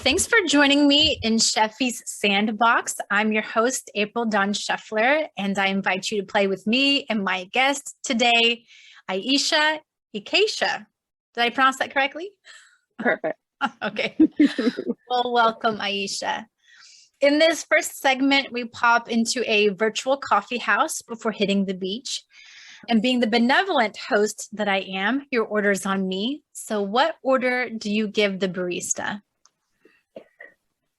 Thanks for joining me in Scheffy's Sandbox. I'm your host, April Dawn Scheffler, and I invite you to play with me and my guest today, Aisha Ecasia. Did I pronounce that correctly? Perfect. Okay. Well, welcome, Aisha. In this first segment, we pop into a virtual coffee house before hitting the beach. And being the benevolent host that I am, your order's on me. So what order do you give the barista?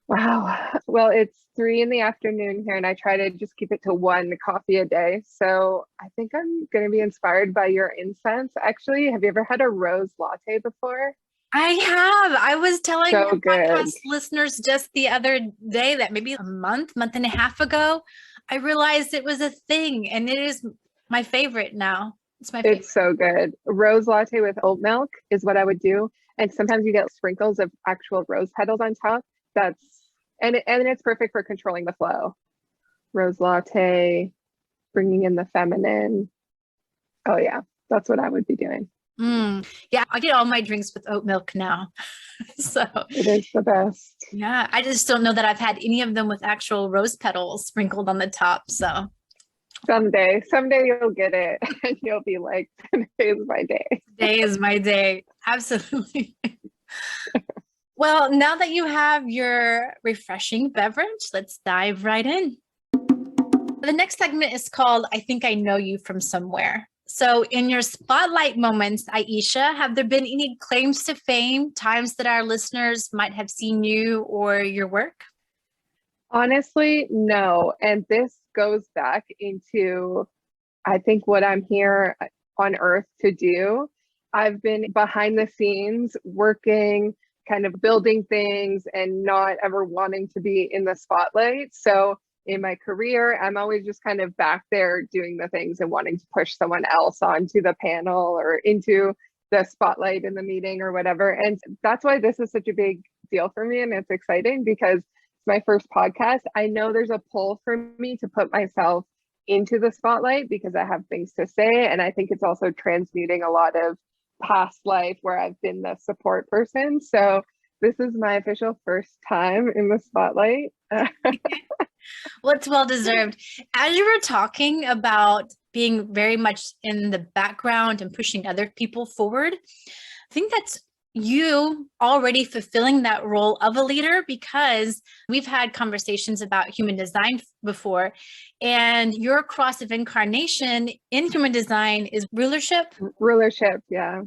Wow. Well, it's 3 p.m. here, and I try to just keep it to 1 coffee a day. So I think I'm going to be inspired by your incense. Actually, have you ever had a rose latte before? I have. I was telling So your good. podcast listeners just the other day that maybe a month and a half ago, I realized it was a thing, and it is my favorite now. It's my favorite. It's so good. Rose latte with oat milk is what I would do. And sometimes you get sprinkles of actual rose petals on top. And it's perfect for controlling the flow. Rose latte, bringing in the feminine. Oh yeah, that's what I would be doing. Yeah, I get all my drinks with oat milk now. So it is the best. Yeah, I just don't know that I've had any of them with actual rose petals sprinkled on the top. So someday you'll get it and you'll be like, today is my day. Today is my day. Absolutely. Well, now that you have your refreshing beverage, let's dive right in. The next segment is called I Think I Know You From Somewhere. So in your spotlight moments, Aisha, have there been any claims to fame, times that our listeners might have seen you or your work? Honestly, no. And this goes back into, I think, what I'm here on earth to do. I've been behind the scenes working, kind of building things and not ever wanting to be in the spotlight. So in my career, I'm always just kind of back there doing the things and wanting to push someone else onto the panel or into the spotlight in the meeting or whatever. And that's why this is such a big deal for me. And it's exciting because it's my first podcast. I know there's a pull for me to put myself into the spotlight because I have things to say. And I think it's also transmuting a lot of past life where I've been the support person. So this is my official first time in the spotlight. Well, it's well deserved. As you were talking about being very much in the background and pushing other people forward, I think that's you already fulfilling that role of a leader, because we've had conversations about human design before, and your cross of incarnation in human design is rulership. Rulership, yeah.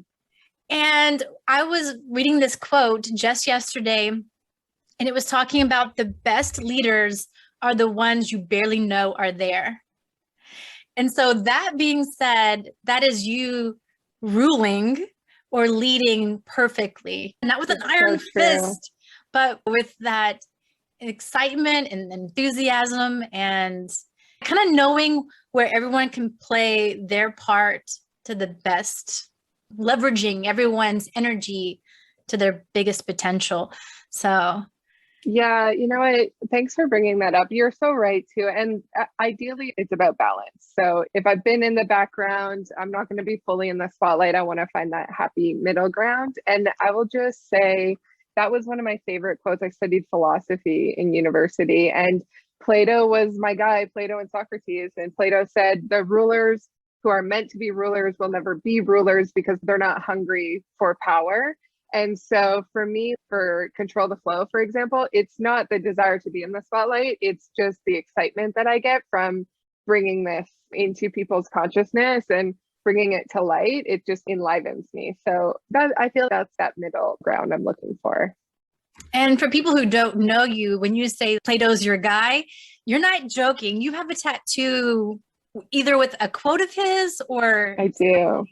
And I was reading this quote just yesterday, and it was talking about the best leaders are the ones you barely know are there. And so that being said, that is you ruling or leading perfectly, not with an iron fist, but with that excitement and enthusiasm and kind of knowing where everyone can play their part to the best, leveraging everyone's energy to their biggest potential. So yeah, you know what? Thanks for bringing that up. You're so right too. And ideally it's about balance. So if I've been in the background, I'm not going to be fully in the spotlight. I want to find that happy middle ground. And I will just say that was one of my favorite quotes. I studied philosophy in university, and Plato was my guy, Plato and Socrates. And Plato said, the rulers who are meant to be rulers will never be rulers because they're not hungry for power. And so for me, for Control the Flow, for example, it's not the desire to be in the spotlight. It's just the excitement that I get from bringing this into people's consciousness and bringing it to light. It just enlivens me. So that, I feel that's that middle ground I'm looking for. And for people who don't know you, when you say Plato's your guy, you're not joking. You have a tattoo either with a quote of his or... I do.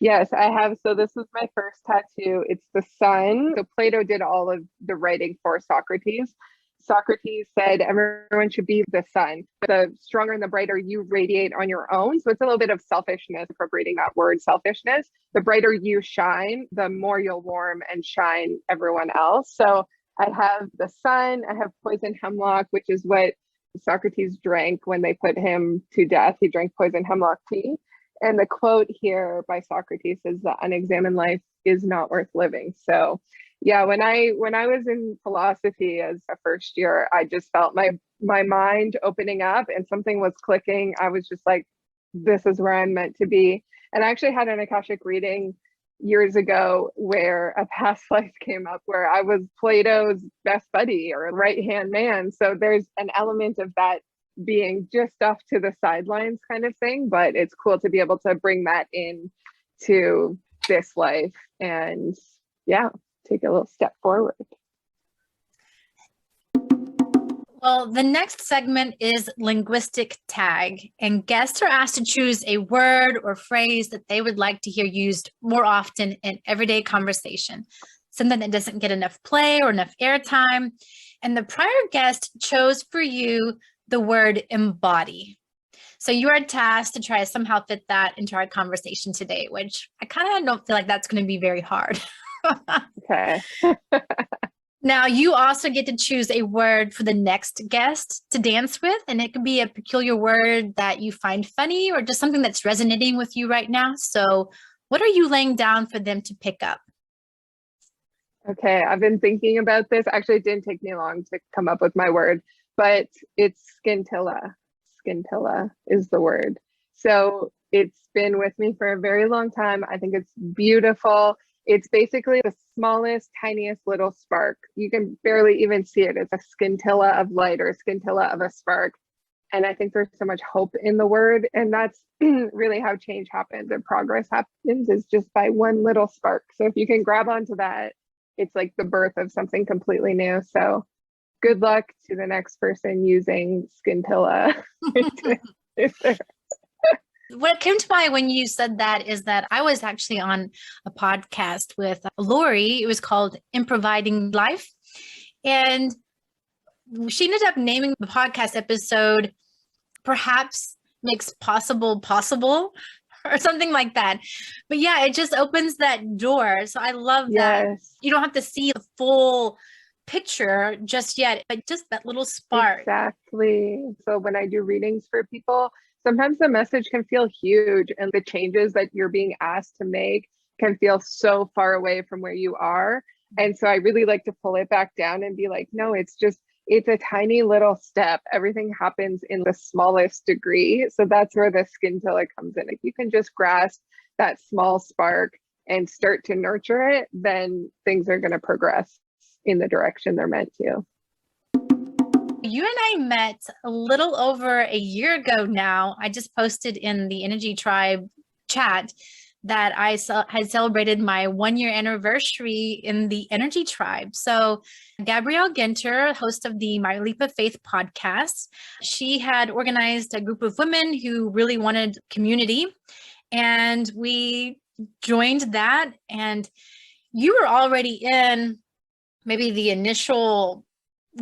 Yes, I have. So this is my first tattoo. It's the sun. So Plato did all of the writing for Socrates. Socrates said everyone should be the sun. The stronger and the brighter you radiate on your own. So it's a little bit of selfishness, appropriating that word, selfishness. The brighter you shine, the more you'll warm and shine everyone else. So I have the sun. I have poison hemlock, which is what Socrates drank when they put him to death. He drank poison hemlock tea. And the quote here by Socrates is, the unexamined life is not worth living. So Yeah, when I was in philosophy as a first year, I just felt my mind opening up and something was clicking. I was just like, this is where I'm meant to be. And I actually had an Akashic reading years ago where a past life came up where I was Plato's best buddy or right-hand man. So there's an element of that being just off to the sidelines kind of thing, but it's cool to be able to bring that in to this life and yeah, take a little step forward. Well, the next segment is linguistic tag, and guests are asked to choose a word or phrase that they would like to hear used more often in everyday conversation, something that doesn't get enough play or enough airtime. And the prior guest chose for you the word embody. So you are tasked to try to somehow fit that into our conversation today, which I kind of don't feel like that's going to be very hard. Okay. Now, you also get to choose a word for the next guest to dance with, and it could be a peculiar word that you find funny or just something that's resonating with you right now. So what are you laying down for them to pick up? Okay, I've been thinking about this. Actually, it didn't take me long to come up with my word, but it's scintilla. Scintilla is the word. So it's been with me for a very long time. I think it's beautiful. It's basically the smallest, tiniest little spark. You can barely even see it. It's a scintilla of light or a scintilla of a spark. And I think there's so much hope in the word. And that's really how change happens and progress happens, is just by one little spark. So if you can grab onto that, it's like the birth of something completely new. So good luck to the next person using scintilla. What came to mind when you said that is that I was actually on a podcast with Lori. It was called Improvising Life. And she ended up naming the podcast episode Perhaps Makes Possible Possible or something like that. But yeah, it just opens that door. So I love that. Yes. You don't have to see the full picture just yet, but just that little spark. Exactly. So when I do readings for people, sometimes the message can feel huge and the changes that you're being asked to make can feel so far away from where you are. And so I really like to pull it back down and be like, no, it's a tiny little step. Everything happens in the smallest degree. So that's where the scintilla comes in. If you can just grasp that small spark and start to nurture it, then things are going to progress in the direction they're meant to. You and I met a little over a year ago now. I just posted in the Energy Tribe chat that I had celebrated my 1-year anniversary in the Energy Tribe. So Gabrielle Ginter, host of the My Leap of Faith podcast, she had organized a group of women who really wanted community. And we joined that. And you were already in maybe the initial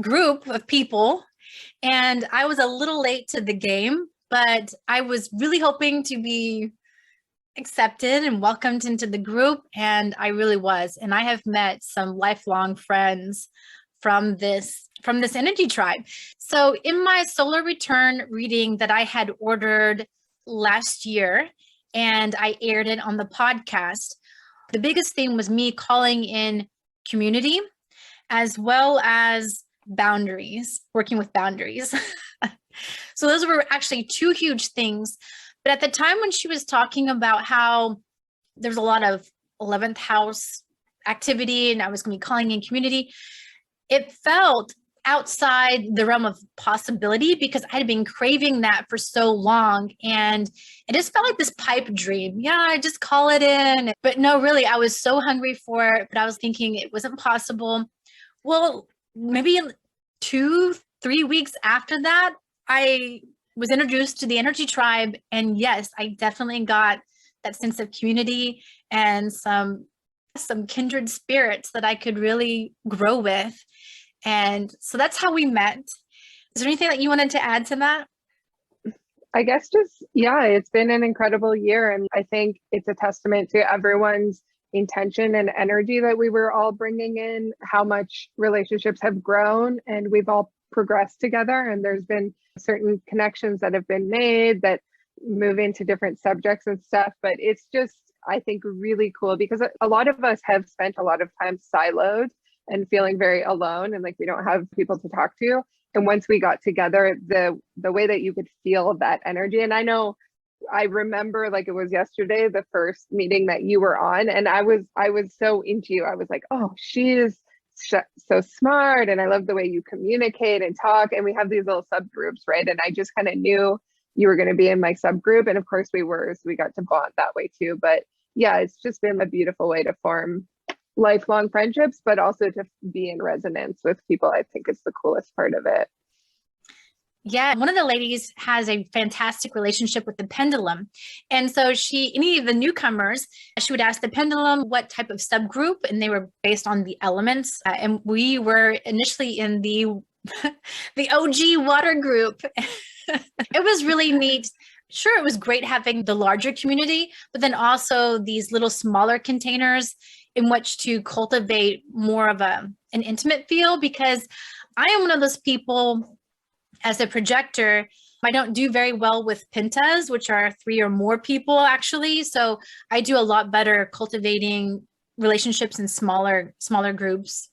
group of people. And I was a little late to the game, but I was really hoping to be accepted and welcomed into the group. And I really was. And I have met some lifelong friends from this Energy Tribe. So in my solar return reading that I had ordered last year, and I aired it on the podcast, the biggest thing was me calling in community as well as boundaries, working with boundaries. So those were actually two huge things. But at the time when she was talking about how there's a lot of 11th house activity and I was going to be calling in community, it felt outside the realm of possibility because I had been craving that for so long. And it just felt like this pipe dream. Yeah, I just call it in. But no, really, I was so hungry for it, but I was thinking it wasn't possible. Well, maybe 2-3 weeks after that, I was introduced to the Energy Tribe. And yes, I definitely got that sense of community and some kindred spirits that I could really grow with. And so that's how we met. Is there anything that you wanted to add to that? I guess just, yeah, it's been an incredible year. And I think it's a testament to everyone's intention and energy that we were all bringing in, how much relationships have grown and we've all progressed together. And there's been certain connections that have been made that move into different subjects and stuff. But it's just, I think, really cool because a lot of us have spent a lot of time siloed and feeling very alone and like we don't have people to talk to. And once we got together, the way that you could feel that energy, and I remember like it was yesterday, the first meeting that you were on, and I was so into you. I was like, oh, she is so smart, and I love the way you communicate and talk. And we have these little subgroups, right? And I just kind of knew you were going to be in my subgroup, and of course we were, so we got to bond that way too. But yeah, it's just been a beautiful way to form lifelong friendships, but also to be in resonance with people. I think is the coolest part of it. Yeah, one of the ladies has a fantastic relationship with the pendulum. And so any of the newcomers, she would ask the pendulum what type of subgroup, and they were based on the elements. And we were initially in the the OG water group. It was really neat. Sure, it was great having the larger community, but then also these little smaller containers in which to cultivate more of an intimate feel, because I am one of those people. As a projector, I don't do very well with pentas, which are 3 or more people actually. So I do a lot better cultivating relationships in smaller groups,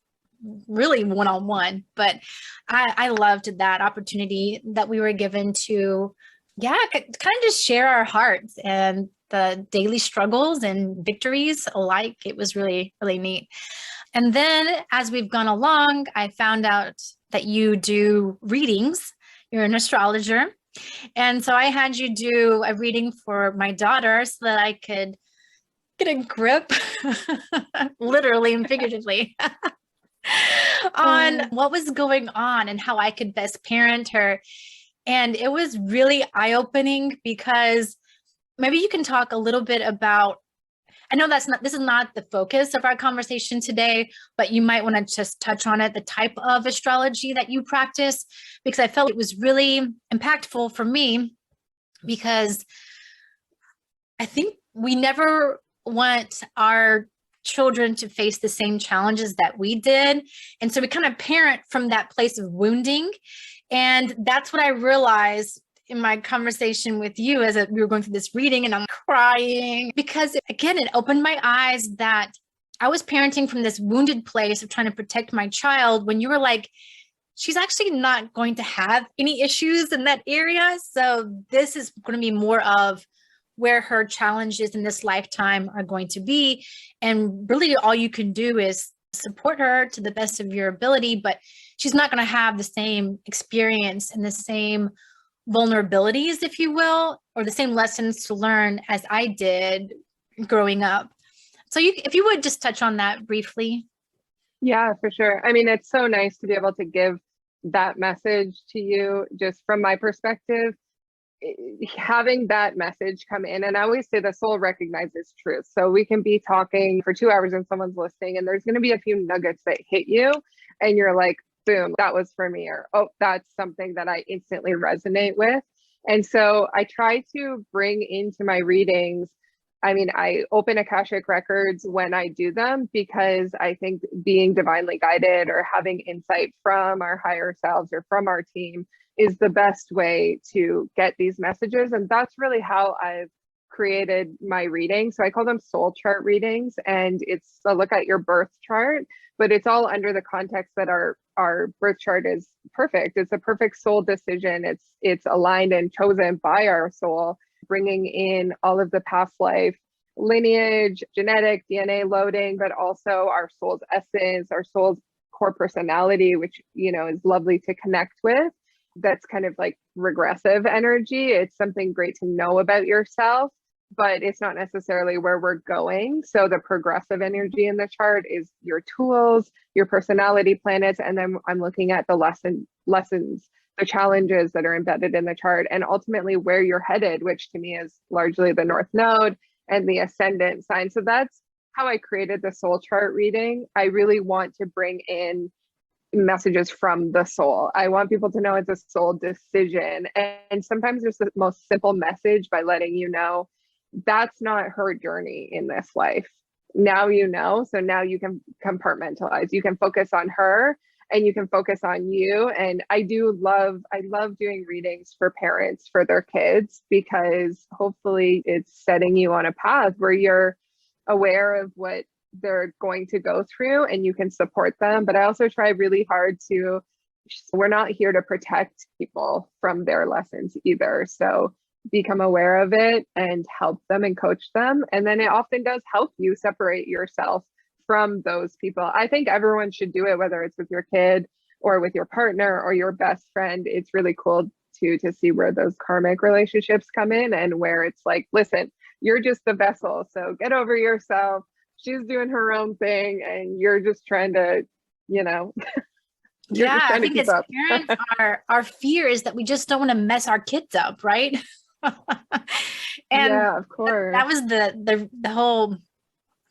really one-on-one. But I loved that opportunity that we were given to, kind of just share our hearts and the daily struggles and victories alike. It was really, really neat. And then as we've gone along, I found out that you do readings. You're an astrologer. And so I had you do a reading for my daughter so that I could get a grip, literally and figuratively, on what was going on and how I could best parent her. And it was really eye-opening, because maybe you can talk a little bit about, I know this is not the focus of our conversation today, but you might want to just touch on it, the type of astrology that you practice, because I felt it was really impactful for me, because I think we never want our children to face the same challenges that we did. And so we kind of parent from that place of wounding. And that's what I realized in my conversation with you as we were going through this reading, and I'm crying because, again, it opened my eyes that I was parenting from this wounded place of trying to protect my child, when you were like, she's actually not going to have any issues in that area. So this is going to be more of where her challenges in this lifetime are going to be. And really all you can do is support her to the best of your ability, but she's not going to have the same experience and the same vulnerabilities, if you will, or the same lessons to learn as I did growing up. So if you would just touch on that briefly. Yeah, for sure. I mean, it's so nice to be able to give that message to you. Just from my perspective, having that message come in, and I always say the soul recognizes truth. So we can be talking for 2 hours and someone's listening, and there's going to be a few nuggets that hit you and you're like, boom, that was for me, or oh, that's something that I instantly resonate with. And so I try to bring into my readings, I mean, I open Akashic Records when I do them, because I think being divinely guided or having insight from our higher selves or from our team is the best way to get these messages. And that's really how I've created my reading. So I call them soul chart readings, and it's a look at your birth chart, but it's all under the context that our birth chart is perfect. It's a perfect soul decision. It's aligned and chosen by our soul, bringing in all of the past life lineage, genetic DNA loading, but also our soul's essence, our soul's core personality, which, you know, is lovely to connect with. That's kind of like regressive energy. It's something great to know about yourself, but it's not necessarily where we're going. So the progressive energy in the chart is your tools, your personality planets, and then I'm looking at the lessons, the challenges that are embedded in the chart, and ultimately where you're headed, which to me is largely the North Node and the ascendant sign. So that's how I created the soul chart reading. I really want to bring in messages from the soul. I want people to know it's a soul decision. And sometimes just the most simple message by letting you know that's not her journey in this life. Now you know, so now you can compartmentalize. You can focus on her and you can focus on you. And I love doing readings for parents for their kids, because hopefully it's setting you on a path where you're aware of what they're going to go through and you can support them. But I also try really hard to, we're not here to protect people from their lessons either. So become aware of it and help them and coach them. And then it often does help you separate yourself from those people. I think everyone should do it, whether it's with your kid or with your partner or your best friend. It's really cool to see where those karmic relationships come in and where it's like, listen, you're just the vessel. So get over yourself. She's doing her own thing and you're just trying to, yeah, I think as parents, our fear is that we just don't want to mess our kids up, right? And yeah, of course. That was the whole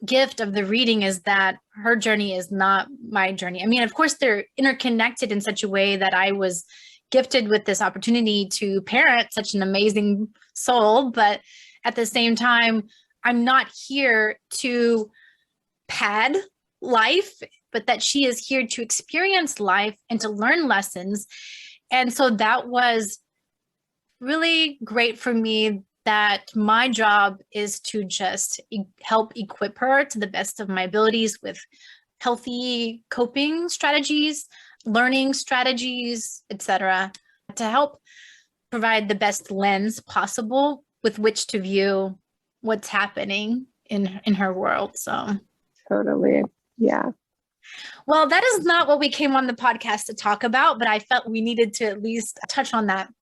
gift of the reading, is that her journey is not my journey. I mean, of course, they're interconnected in such a way that I was gifted with this opportunity to parent such an amazing soul. But at the same time, I'm not here to pad life, but that she is here to experience life and to learn lessons. And so that was really great for me, that my job is to just help equip her to the best of my abilities with healthy coping strategies, learning strategies, etc., to help provide the best lens possible with which to view what's happening in her world. So totally. Yeah. Well, that is not what we came on the podcast to talk about, but I felt we needed to at least touch on that.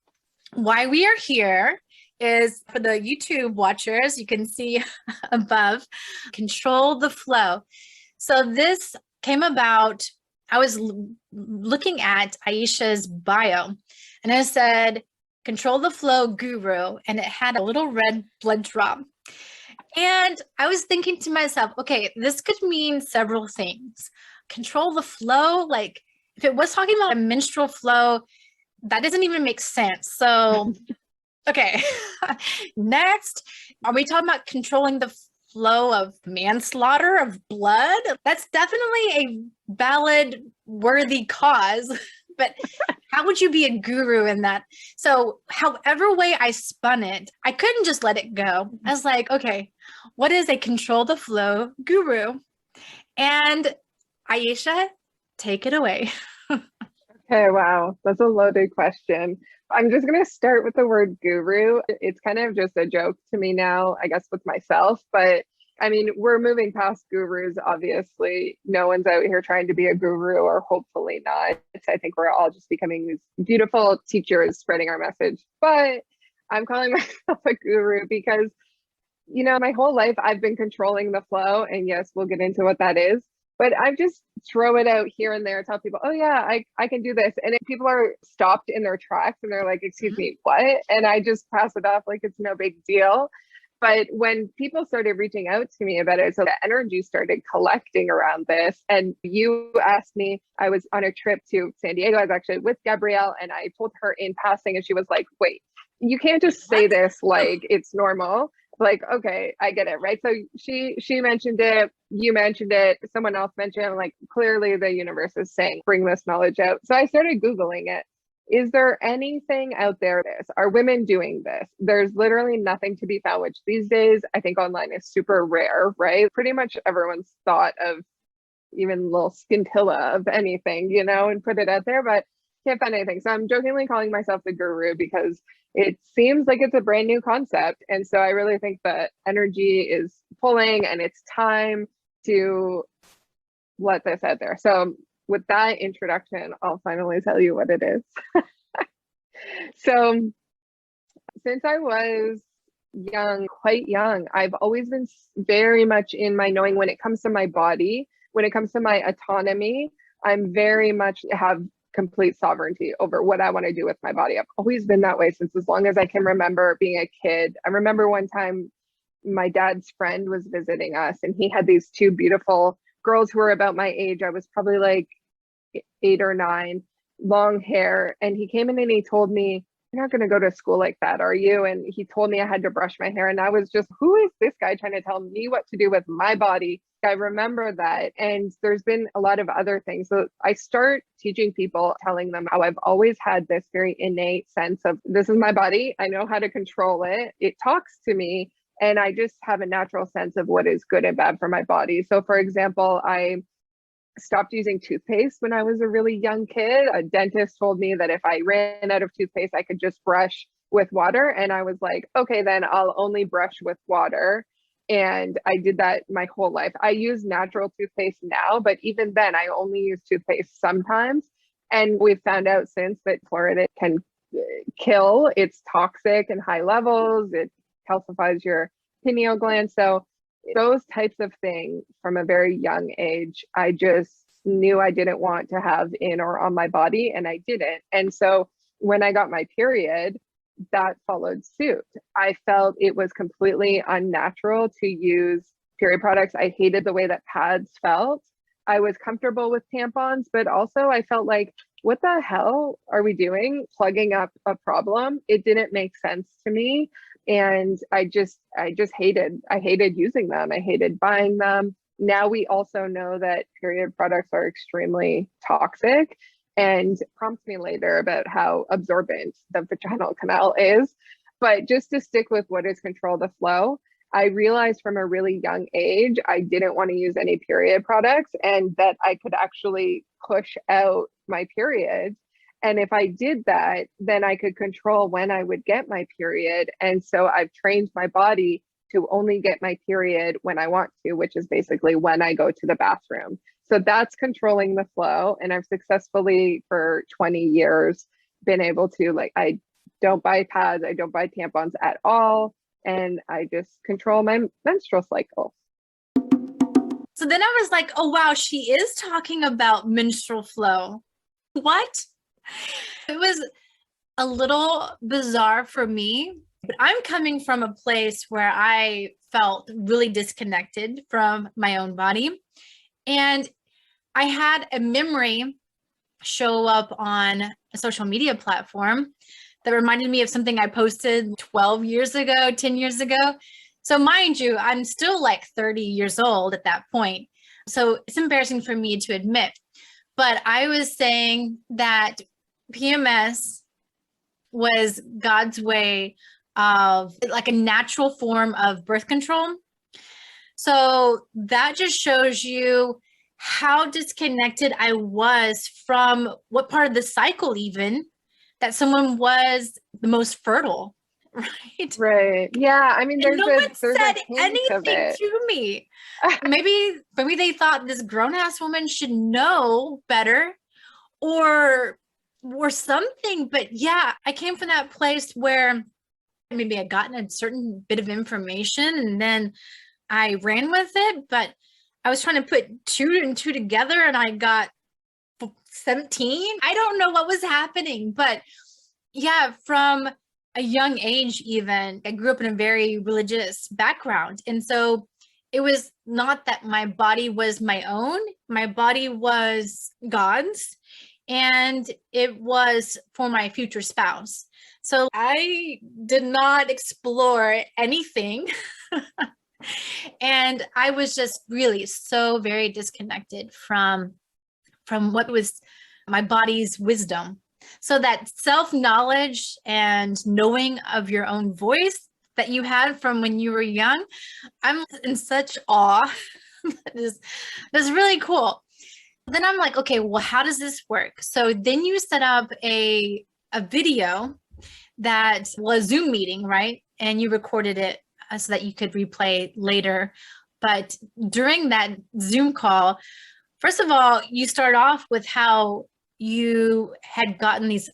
Why we are here is, for the YouTube watchers, you can see above, control the flow. So this came about, I was looking at Aisha's bio and it said, control the flow guru, and it had a little red blood drop. And I was thinking to myself, okay, this could mean several things. Control the flow, like if it was talking about a menstrual flow, that doesn't even make sense. So, okay. Next, are we talking about controlling the flow of manslaughter of blood? That's definitely a valid, worthy cause. But how would you be a guru in that? So however way I spun it, I couldn't just let it go. I was like, okay, what is a control the flow guru? And Aisha, take it away. Okay, wow. That's a loaded question. I'm just going to start with the word guru. It's kind of just a joke to me now, I guess, with myself. But I mean, we're moving past gurus, obviously. No one's out here trying to be a guru, or hopefully not. I think we're all just becoming these beautiful teachers spreading our message. But I'm calling myself a guru because, my whole life I've been controlling the flow. And yes, we'll get into what that is. But I just throw it out here and there, tell people, oh yeah, I can do this. And if people are stopped in their tracks and they're like, excuse me, what? And I just pass it off like it's no big deal. But when people started reaching out to me about it, so the energy started collecting around this. And you asked me, I was on a trip to San Diego. I was actually with Gabrielle, and I told her in passing, and she was like, wait, you can't just say this like it's normal. Like, okay, I get it, right? So she mentioned it, you mentioned it, someone else mentioned it, like clearly the universe is saying, bring this knowledge out. So I started Googling it. Is there anything out there? Are women doing this? There's literally nothing to be found, which these days I think online is super rare, right? Pretty much everyone's thought of even little scintilla of anything, and put it out there, but can't find anything. So I'm jokingly calling myself the guru because it seems like it's a brand new concept. And so I really think that energy is pulling and it's time to let this out there. So with that introduction, I'll finally tell you what it is. So since I was young, quite young, I've always been very much in my knowing when it comes to my body, when it comes to my autonomy. I'm very much have complete sovereignty over what I want to do with my body. I've always been that way since as long as I can remember being a kid. I remember one time my dad's friend was visiting us, and he had these two beautiful girls who were about my age. I was probably like 8 or 9, long hair. And he came in and he told me, you're not going to go to school like that, are you? And he told me I had to brush my hair. And I was just, who is this guy trying to tell me what to do with my body? I remember that. And there's been a lot of other things. So I start teaching people, telling them how I've always had this very innate sense of, this is my body. I know how to control it. It talks to me. And I just have a natural sense of what is good and bad for my body. So for example, I stopped using toothpaste when I was a really young kid. A dentist told me that if I ran out of toothpaste, I could just brush with water. And I was like, okay, then I'll only brush with water. And I did that my whole life. I use natural toothpaste now, but even then I only use toothpaste sometimes. And we've found out since that fluoride can kill. It's toxic in high levels. It calcifies your pineal gland. So those types of things from a very young age, I just knew I didn't want to have in or on my body, and I didn't. And so when I got my period, that followed suit. I felt it was completely unnatural to use period products. I hated the way that pads felt. I was comfortable with tampons, but also I felt like, what the hell are we doing? Plugging up a problem. It didn't make sense to me. And I just hated using them. I hated buying them. Now we also know that period products are extremely toxic, and prompts me later about how absorbent the vaginal canal is. But just to stick with what is control the flow, I realized from a really young age, I didn't want to use any period products, and that I could actually push out my period. And if I did that, then I could control when I would get my period. And so I've trained my body to only get my period when I want to, which is basically when I go to the bathroom. So that's controlling the flow. And I've successfully for 20 years been able to, like, I don't buy pads, I don't buy tampons at all. And I just control my menstrual cycle. So then I was like, oh, wow, she is talking about menstrual flow. What? It was a little bizarre for me, but I'm coming from a place where I felt really disconnected from my own body. And I had a memory show up on a social media platform that reminded me of something I posted 12 years ago, 10 years ago. So mind you, I'm still like 30 years old at that point. So it's embarrassing for me to admit, but I was saying that PMS was God's way of, like, a natural form of birth control. So that just shows you how disconnected I was from what part of the cycle even that someone was the most fertile, right? Right. Yeah. I mean, And no one there's said a hint anything of it. to me. Maybe they thought this grown-ass woman should know better or something. But yeah, I came from that place where maybe I'd gotten a certain bit of information and then I ran with it, but I was trying to put two and two together and I got 17. I don't know what was happening, but yeah, from a young age, even I grew up in a very religious background. And so it was not that my body was my own, my body was God's, and it was for my future spouse. So I did not explore anything. And I was just really so very disconnected from what was my body's wisdom. So that self-knowledge and knowing of your own voice that you had from when you were young, I'm in such awe. That's really cool. Then I'm like, okay, well, how does this work? So then you set up a video that was a Zoom meeting, right? And you recorded it so that you could replay later. But during that Zoom call, first of all, you start off with how you had gotten these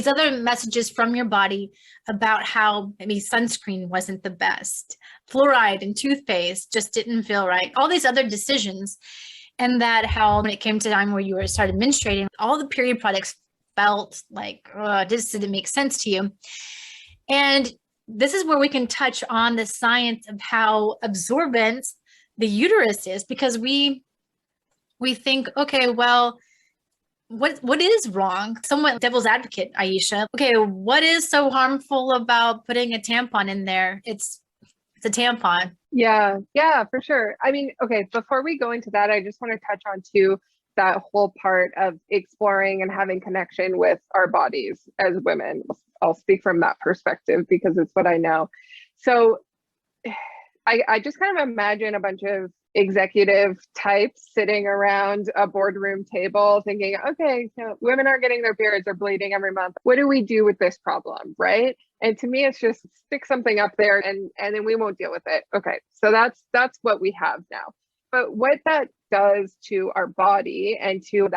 other messages from your body about how maybe sunscreen wasn't the best, fluoride and toothpaste just didn't feel right, all these other decisions. And that how when it came to time where you started menstruating, all the period products felt like, oh, this didn't make sense to you. And this is where we can touch on the science of how absorbent the uterus is, because we think, okay, well, what is wrong? Somewhat devil's advocate, Aisha. Okay, what is so harmful about putting a tampon in there? It's a tampon. Yeah, for sure. I mean, okay, before we go into that, I just want to touch on too that whole part of exploring and having connection with our bodies as women. I'll speak from that perspective because it's what I know. So I just kind of imagine a bunch of executive types sitting around a boardroom table thinking, okay, so women aren't getting their periods, they're bleeding every month. What do we do with this problem, right? And to me, it's just stick something up there and then we won't deal with it. Okay, so that's what we have now. But what that does to our body and to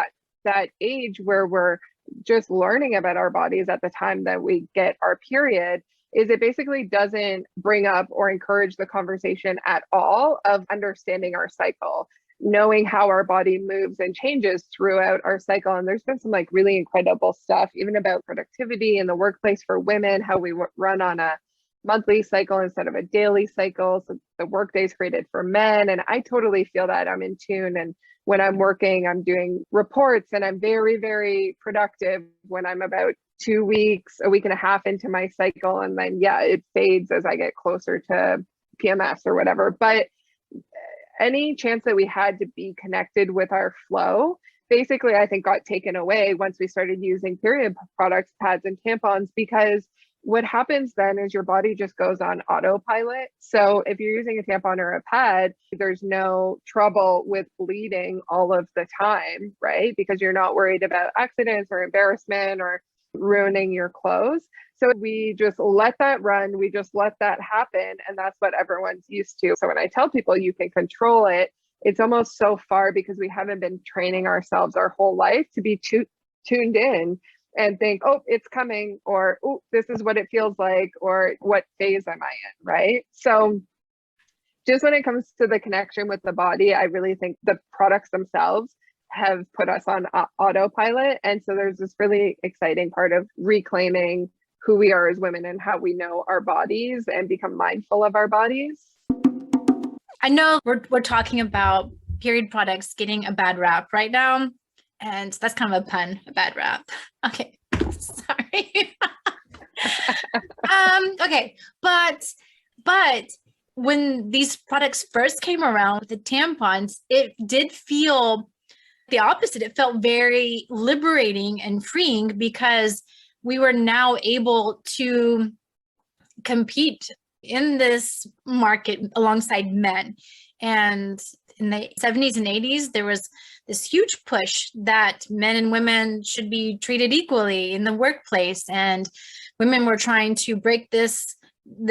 that age where we're just learning about our bodies at the time that we get our period is it basically doesn't bring up or encourage the conversation at all of understanding our cycle, knowing how our body moves and changes throughout our cycle. And there's been some like really incredible stuff, even about productivity in the workplace for women, how we run on a monthly cycle instead of a daily cycle. So the workday is created for men. And I totally feel that I'm in tune. And when I'm working, I'm doing reports and I'm very, very productive when I'm about 2 weeks, a week and a half into my cycle. And then, yeah, it fades as I get closer to PMS or whatever. But any chance that we had to be connected with our flow, basically, I think got taken away once we started using period products, pads, and tampons, because what happens then is your body just goes on autopilot. So if you're using a tampon or a pad, there's no trouble with bleeding all of the time, right? Because you're not worried about accidents or embarrassment or ruining your clothes. So we just let that run. We just let that happen. And that's what everyone's used to. So when I tell people you can control it, it's almost so far because we haven't been training ourselves our whole life to be tuned in and think, oh, it's coming, or oh, this is what it feels like, or what phase am I in, right? So just when it comes to the connection with the body, I really think the products themselves have put us on autopilot. And so there's this really exciting part of reclaiming who we are as women and how we know our bodies and become mindful of our bodies. I know we're talking about period products getting a bad rap right now. And that's kind of a pun, a bad rap. Okay, sorry. Okay, but when these products first came around with the tampons, it did feel the opposite. It felt very liberating and freeing because we were now able to compete in this market alongside men. And in the 70s and 80s, there was this huge push that men and women should be treated equally in the workplace. And women were trying to break this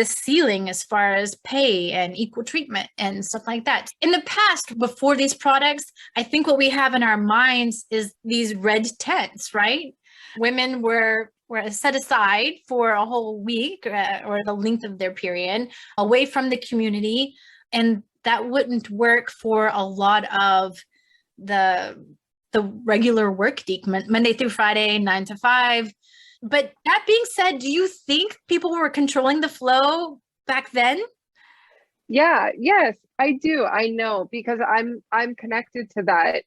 ceiling as far as pay and equal treatment and stuff like that. In the past, before these products, I think what we have in our minds is these red tents, right? Women were set aside for a whole week or the length of their period away from the community. And that wouldn't work for a lot of the regular work week, Monday through Friday, 9 to 5. But that being said, do you think people were controlling the flow back then? Yeah, yes, I do. I know, because I'm connected to that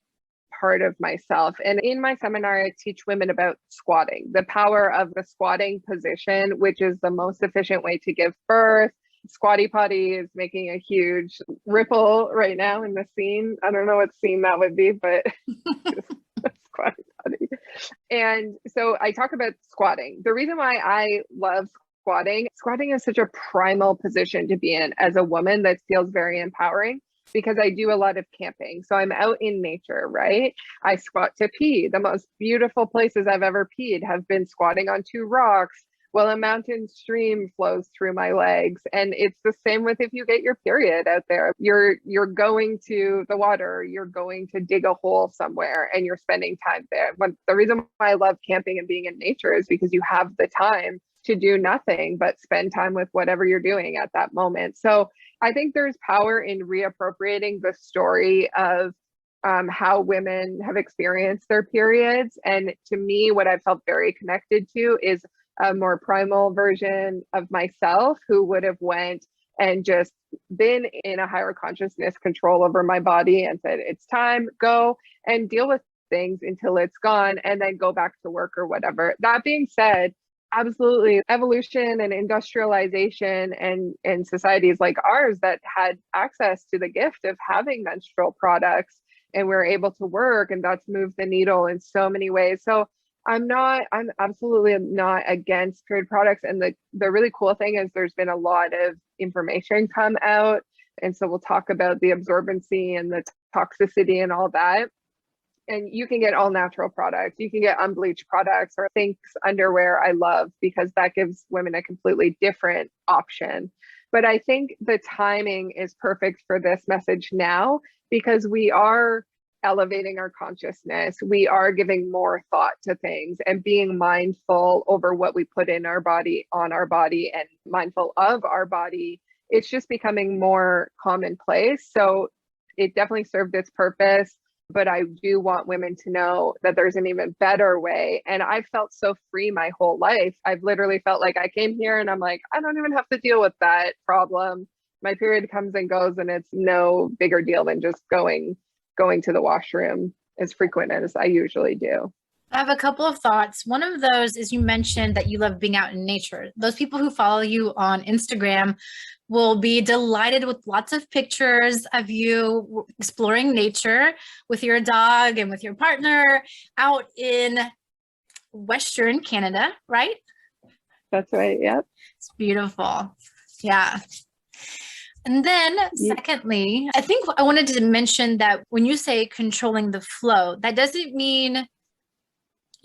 part of myself. And in my seminar, I teach women about squatting, the power of the squatting position, which is the most efficient way to give birth. Squatty potty is making a huge ripple right now in the scene. I don't know what scene that would be, but squatty potty. And so I talk about squatting. The reason why I love squatting is such a primal position to be in as a woman that feels very empowering, because I do a lot of camping. So I'm out in nature, right? I squat to pee. The most beautiful places I've ever peed have been squatting on 2 rocks while a mountain stream flows through my legs. And it's the same with if you get your period out there. You're going to the water, you're going to dig a hole somewhere, and you're spending time there. The reason why I love camping and being in nature is because you have the time to do nothing but spend time with whatever you're doing at that moment. So I think there's power in reappropriating the story of how women have experienced their periods. And to me, what I've felt very connected to is a more primal version of myself who would have went and just been in a higher consciousness control over my body and said, it's time, go and deal with things until it's gone and then go back to work or whatever. That being said, absolutely, evolution and industrialization and societies like ours that had access to the gift of having menstrual products and we're able to work, and that's moved the needle in so many ways. So I'm absolutely not against period products. And the really cool thing is there's been a lot of information come out. And so we'll talk about the absorbency and the toxicity and all that. And you can get all natural products. You can get unbleached products or Thinx underwear. I love because that gives women a completely different option. But I think the timing is perfect for this message now because we are elevating our consciousness. We are giving more thought to things and being mindful over what we put in our body, on our body, and mindful of our body. It's just becoming more commonplace. So it definitely served its purpose. But I do want women to know that there's an even better way. And I've felt so free my whole life. I've literally felt like I came here and I'm like, I don't even have to deal with that problem. My period comes and goes and it's no bigger deal than just going to the washroom as frequent as I usually do. I have a couple of thoughts. One of those is you mentioned that you love being out in nature. Those people who follow you on Instagram will be delighted with lots of pictures of you exploring nature with your dog and with your partner out in Western Canada, right? That's right. Yep. It's beautiful. Yeah. And then secondly, I think I wanted to mention that when you say controlling the flow, that doesn't mean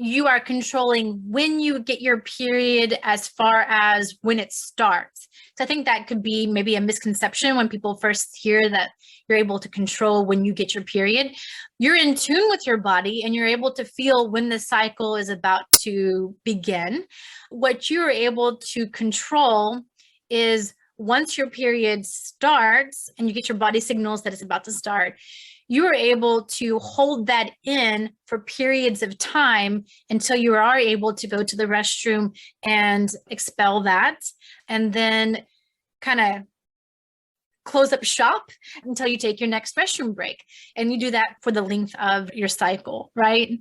you are controlling when you get your period as far as when it starts. So I think that could be maybe a misconception when people first hear that you're able to control when you get your period. You're in tune with your body and you're able to feel when the cycle is about to begin. What you're able to control is once your period starts and you get your body signals that it's about to start, you are able to hold that in for periods of time until you are able to go to the restroom and expel that, and then kind of close up shop until you take your next restroom break. And you do that for the length of your cycle, right?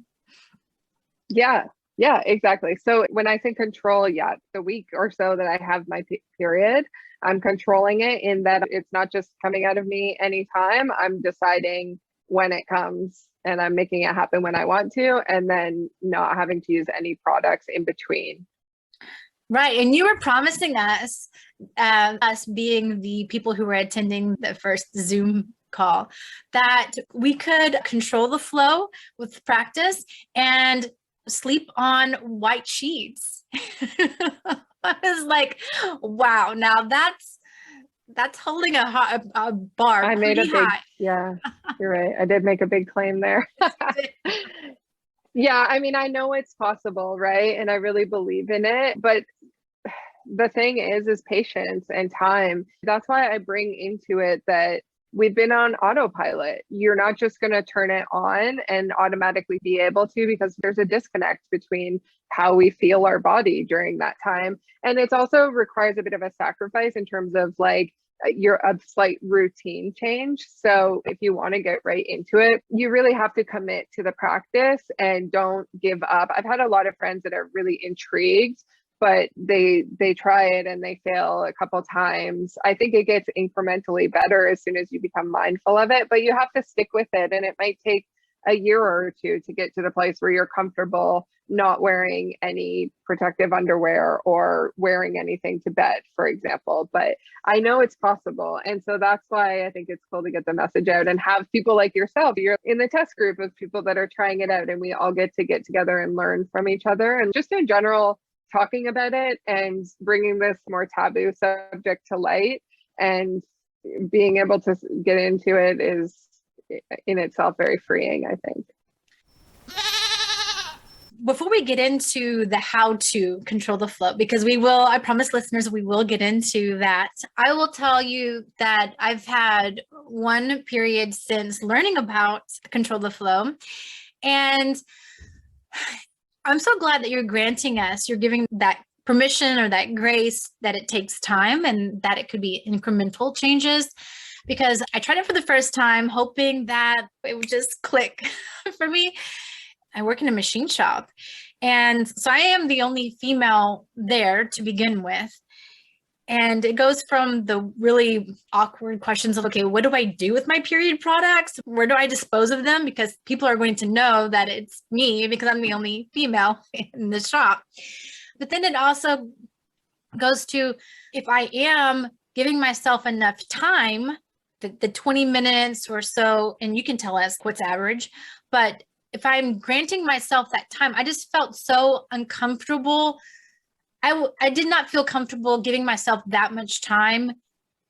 Yeah, exactly. So when I say control, the week or so that I have my period, I'm controlling it in that it's not just coming out of me anytime. I'm deciding when it comes and I'm making it happen when I want to, and then not having to use any products in between. Right. And you were promising us, us being the people who were attending the first Zoom call, that we could control the flow with practice and sleep on white sheets. I was like, wow, now that's holding a bar I made pretty high. Yeah, you're right. I did make a big claim there. Yeah, I mean, I know it's possible, right? And I really believe in it. But the thing is patience and time. That's why I bring into it that we've been on autopilot. You're not just going to turn it on and automatically be able to, because there's a disconnect between how we feel our body during that time. And it also requires a bit of a sacrifice in terms of like a slight routine change. So if you want to get right into it, you really have to commit to the practice and don't give up. I've had a lot of friends that are really intrigued, but they try it and they fail a couple times. I think it gets incrementally better as soon as you become mindful of it, but you have to stick with it. And it might take a year or two to get to the place where you're comfortable not wearing any protective underwear or wearing anything to bed, for example. But I know it's possible. And so that's why I think it's cool to get the message out and have people like yourself. You're in the test group of people that are trying it out, and we all get together and learn from each other. And just in general, talking about it and bringing this more taboo subject to light and being able to get into it is in itself very freeing, I think. Before we get into the how to control the flow, because I promise listeners, we will get into that. I will tell you that I've had one period since learning about control the flow. And I'm so glad that you're giving that permission or that grace that it takes time and that it could be incremental changes, because I tried it for the first time hoping that it would just click for me. I work in a machine shop, and so I am the only female there to begin with. And it goes from the really awkward questions of, okay, what do I do with my period products? Where do I dispose of them? Because people are going to know that it's me because I'm the only female in the shop. But then it also goes to, if I am giving myself enough time, the 20 minutes or so, and you can tell us what's average, but if I'm granting myself that time, I just felt so uncomfortable. I did not feel comfortable giving myself that much time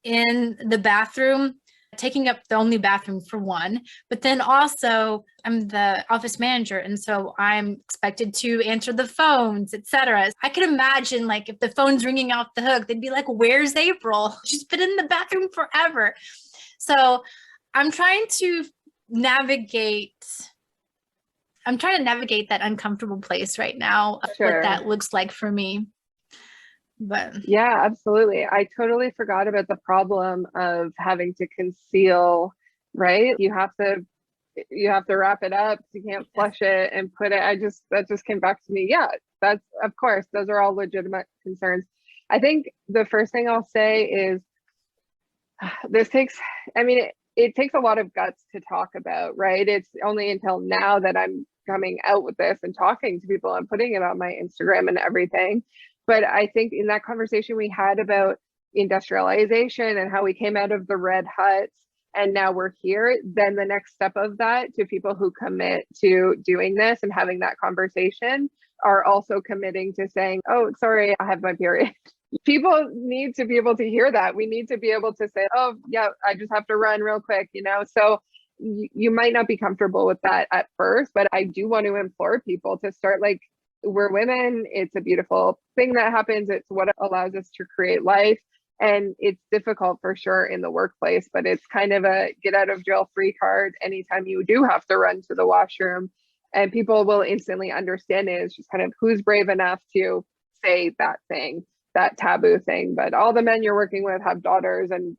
in the bathroom, taking up the only bathroom for one, but then also I'm the office manager. And so I'm expected to answer the phones, etc. I could imagine like if the phone's ringing off the hook, they'd be like, where's April? She's been in the bathroom forever. So I'm trying to navigate that uncomfortable place right now, Sure. what that looks like for me. But yeah, absolutely. I totally forgot about the problem of having to conceal, right? You have to wrap it up. You can't flush it and put it. That just came back to me. Yeah, that's, of course, those are all legitimate concerns. I think the first thing I'll say is this takes, I mean, it takes a lot of guts to talk about, right? It's only until now that I'm coming out with this and talking to people and putting it on my Instagram and everything. But I think in that conversation we had about industrialization and how we came out of the red huts and now we're here, then the next step of that to people who commit to doing this and having that conversation are also committing to saying, oh, sorry, I have my period. People need to be able to hear that. We need to be able to say, oh, yeah, I just have to run real quick, you know? So you might not be comfortable with that at first, but I do want to implore people to start, like, we're women. It's a beautiful thing that happens. It's what allows us to create life. And it's difficult for sure in the workplace, but it's kind of a get out of jail free card anytime you do have to run to the washroom. And people will instantly understand it. It's just kind of who's brave enough to say that thing, that taboo thing. But all the men you're working with have daughters and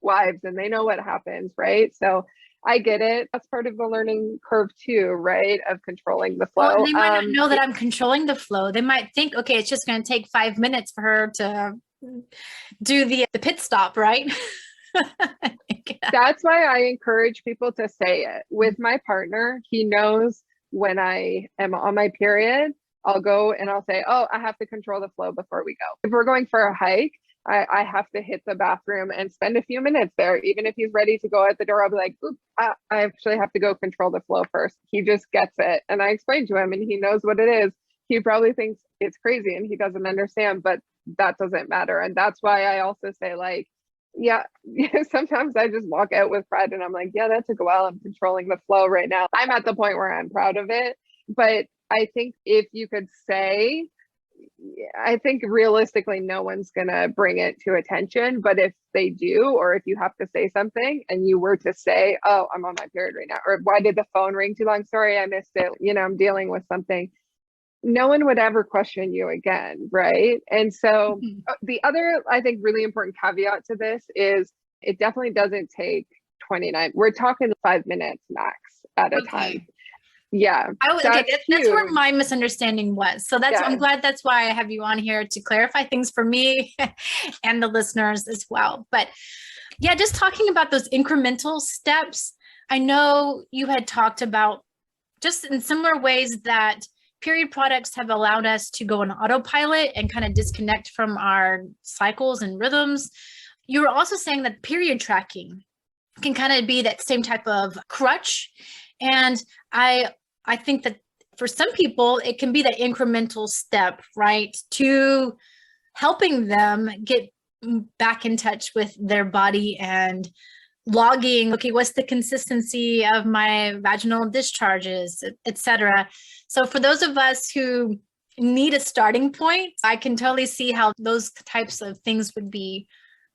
wives and they know what happens, right? So I get it. That's part of the learning curve too, right? Of controlling the flow. well, they might not know that I'm controlling the flow. They might think, okay, it's just going to take 5 minutes for her to do the pit stop, right? That's why I encourage people to say it. With my partner, he knows when I am on my period, I'll go and I'll say, oh, I have to control the flow before we go. If we're going for a hike, I have to hit the bathroom and spend a few minutes there. Even if he's ready to go out the door, I'll be like, oop, I actually have to go control the flow first. He just gets it. And I explain to him and he knows what it is. He probably thinks it's crazy and he doesn't understand, but that doesn't matter. And that's why I also say, like, yeah, sometimes I just walk out with pride and I'm like, yeah, that took a while. I'm controlling the flow right now. I'm at the point where I'm proud of it. But I think if you could say, I think realistically, no one's going to bring it to attention. But if they do, or if you have to say something and you were to say, oh, I'm on my period right now, or why did the phone ring too long? Sorry, I missed it. You know, I'm dealing with something. No one would ever question you again, right? And so the other, I think, really important caveat to this is it definitely doesn't take 29. We're talking 5 minutes max at a time. Yeah. That's where my misunderstanding was. So I'm glad that's why I have you on here to clarify things for me and the listeners as well. But yeah, just talking about those incremental steps. I know you had talked about just in similar ways that period products have allowed us to go on autopilot and kind of disconnect from our cycles and rhythms. You were also saying that period tracking can kind of be that same type of crutch. And I think that for some people, it can be that incremental step, right, to helping them get back in touch with their body and logging, okay, what's the consistency of my vaginal discharges, etc. So for those of us who need a starting point, I can totally see how those types of things would be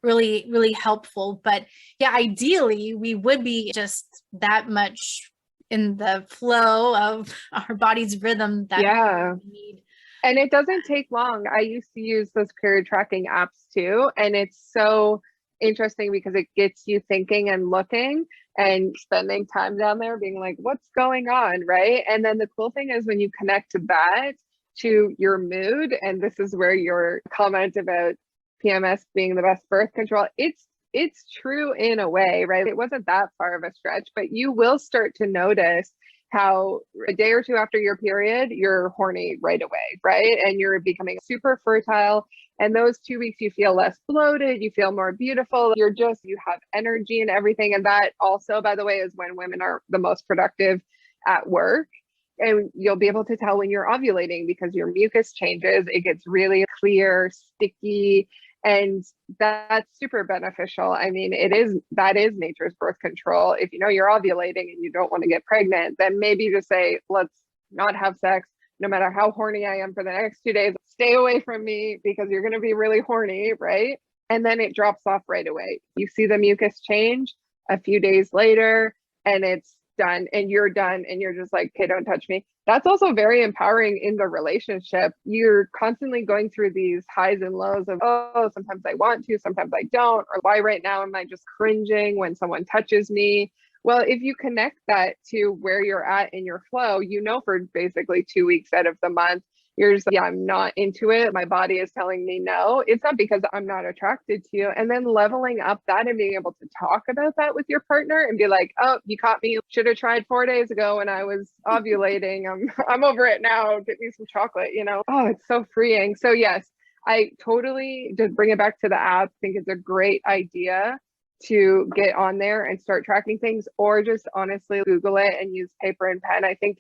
really, really helpful. But yeah, ideally, we would be just that much in the flow of our body's rhythm that we need. And it doesn't take long. I used to use those period tracking apps too. And it's so interesting because it gets you thinking and looking and spending time down there being like, what's going on, right? And then the cool thing is when you connect that to your mood, and this is where your comment about PMS being the best birth control. It's true in a way, right? It wasn't that far of a stretch, but you will start to notice how a day or two after your period, you're horny right away, right? And you're becoming super fertile. And those 2 weeks, you feel less bloated, you feel more beautiful. You have energy and everything. And that also, by the way, is when women are the most productive at work. And you'll be able to tell when you're ovulating because your mucus changes. It gets really clear, sticky, and that's super beneficial. I mean, that is nature's birth control. If you know you're ovulating and you don't want to get pregnant, then maybe just say, let's not have sex. No matter how horny I am for the next 2 days, stay away from me because you're going to be really horny, right? And then it drops off right away. You see the mucus change a few days later and it's done and you're done and you're just like, okay, don't touch me. That's also very empowering in the relationship. You're constantly going through these highs and lows of, oh, sometimes I want to, sometimes I don't, or why right now am I just cringing when someone touches me? Well, if you connect that to where you're at in your flow, you know, for basically 2 weeks out of the month, you're just like, yeah, I'm not into it. My body is telling me no. It's not because I'm not attracted to you. And then leveling up that and being able to talk about that with your partner and be like, oh, you caught me. Should have tried 4 days ago when I was ovulating. I'm over it now. Get me some chocolate, you know? Oh, it's so freeing. So yes, I totally just bring it back to the app. I think it's a great idea to get on there and start tracking things, or just honestly Google it and use paper and pen. I think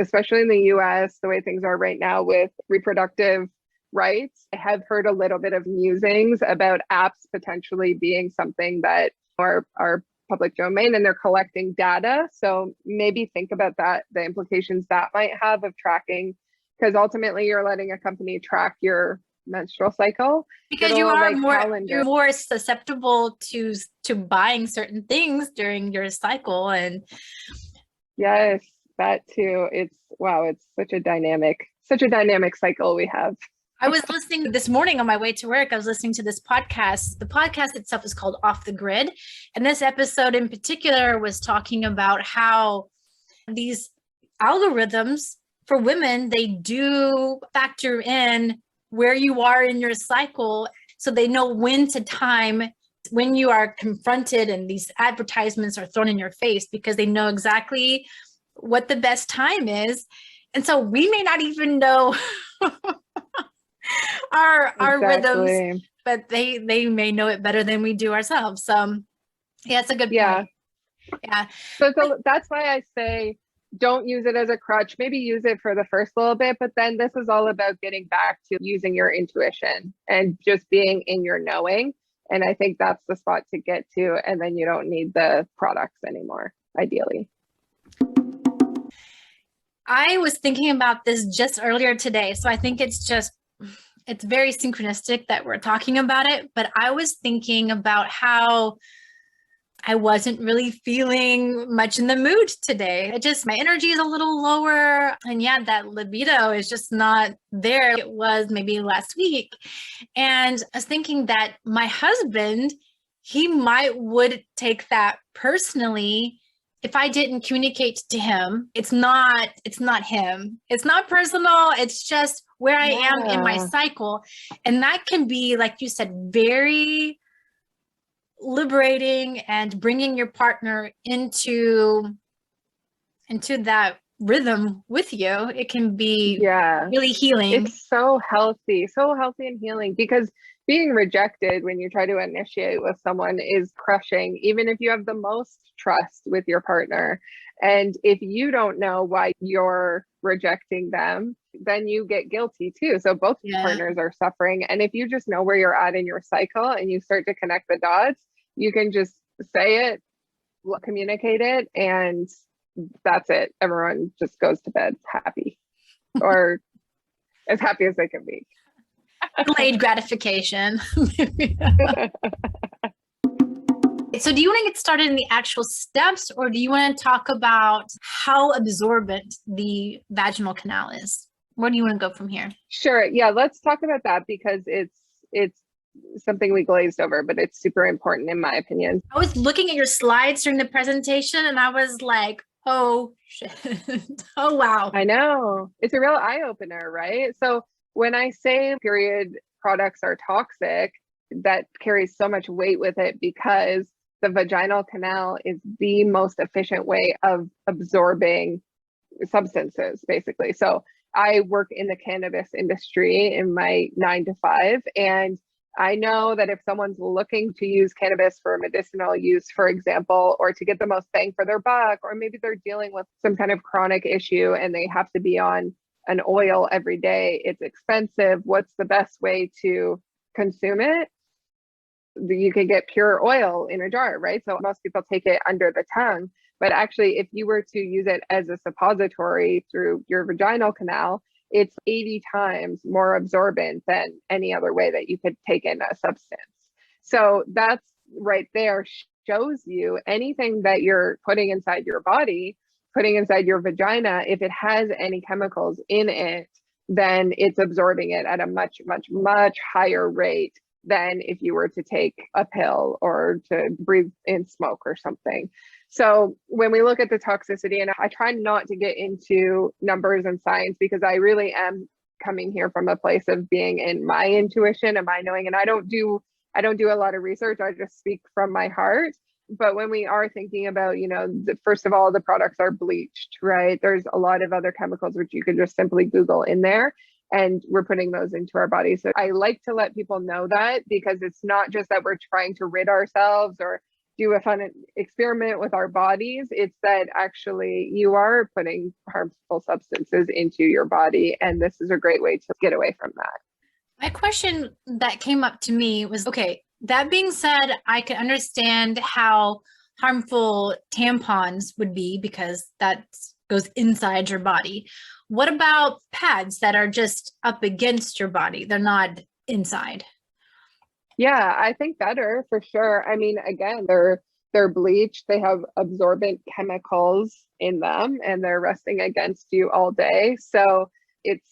especially in the US, the way things are right now with reproductive rights, I have heard a little bit of musings about apps potentially being something that are public domain and they're collecting data. So maybe think about that, the implications that might have of tracking, because ultimately you're letting a company track your menstrual cycle because you're more susceptible to buying certain things during your cycle. And yes, that too. It's such a dynamic cycle we have. I was listening this morning on my way to work. I was listening to this podcast. The podcast itself is called Off the Grid. And this episode in particular was talking about how these algorithms for women, they do factor in where you are in your cycle. So they know when you are confronted and these advertisements are thrown in your face, because they know exactly what the best time is. And so we may not even know our rhythms, but they may know it better than we do ourselves. So yeah, it's a good point. Yeah. So that's why I say don't use it as a crutch. Maybe use it for the first little bit, but then this is all about getting back to using your intuition and just being in your knowing. And I think that's the spot to get to. And then you don't need the products anymore, ideally. I was thinking about this just earlier today. So I think it's very synchronistic that we're talking about it. But I was thinking about how I wasn't really feeling much in the mood today. My energy is a little lower. And yeah, that libido is just not there. It was maybe last week. And I was thinking that my husband, he would take that personally if I didn't communicate to him. It's not him. It's not personal. It's just where I am in my cycle. And that can be, like you said, very liberating, and bringing your partner into that rhythm with you. It can be really healing. It's so healthy and healing, because being rejected when you try to initiate with someone is crushing, even if you have the most trust with your partner. And if you don't know why you're rejecting them, then you get guilty too. So both partners are suffering. And if you just know where you're at in your cycle and you start to connect the dots, you can just say it, communicate it, and that's it. Everyone just goes to bed happy, or as happy as they can be. Delayed gratification. So do you want to get started in the actual steps, or do you want to talk about how absorbent the vaginal canal is? Where do you want to go from here? Sure. Yeah, let's talk about that, because it's something we glazed over, but it's super important in my opinion. I was looking at your slides during the presentation and I was like, oh shit. Oh, wow. I know. It's a real eye opener, right? So when I say period products are toxic, that carries so much weight with it because the vaginal canal is the most efficient way of absorbing substances, basically. So I work in the cannabis industry in my 9 to 5, and I know that if someone's looking to use cannabis for medicinal use, for example, or to get the most bang for their buck, or maybe they're dealing with some kind of chronic issue and they have to be on an oil every day, it's expensive. What's the best way to consume it? You can get pure oil in a jar, right? So most people take it under the tongue. But actually, if you were to use it as a suppository through your vaginal canal, it's 80 times more absorbent than any other way that you could take in a substance. So that's right there shows you anything that you're putting inside your body, putting inside your vagina, if it has any chemicals in it, then it's absorbing it at a much, much, much higher rate than if you were to take a pill or to breathe in smoke or something. So when we look at the toxicity, and I try not to get into numbers and science because I really am coming here from a place of being in my intuition and my knowing, and I don't do a lot of research. I just speak from my heart. But when we are thinking about, first of all, the products are bleached, right? There's a lot of other chemicals which you could just simply Google in there, and we're putting those into our body. So I like to let people know that, because it's not just that we're trying to rid ourselves or do a fun experiment with our bodies. It's that actually you are putting harmful substances into your body, and this is a great way to get away from that. My question that came up to me was, okay, that being said, I can understand how harmful tampons would be because that goes inside your body. What about pads that are just up against your body? They're not inside. Yeah, I think better for sure. I mean, again, they're bleached, they have absorbent chemicals in them, and they're resting against you all day. So it's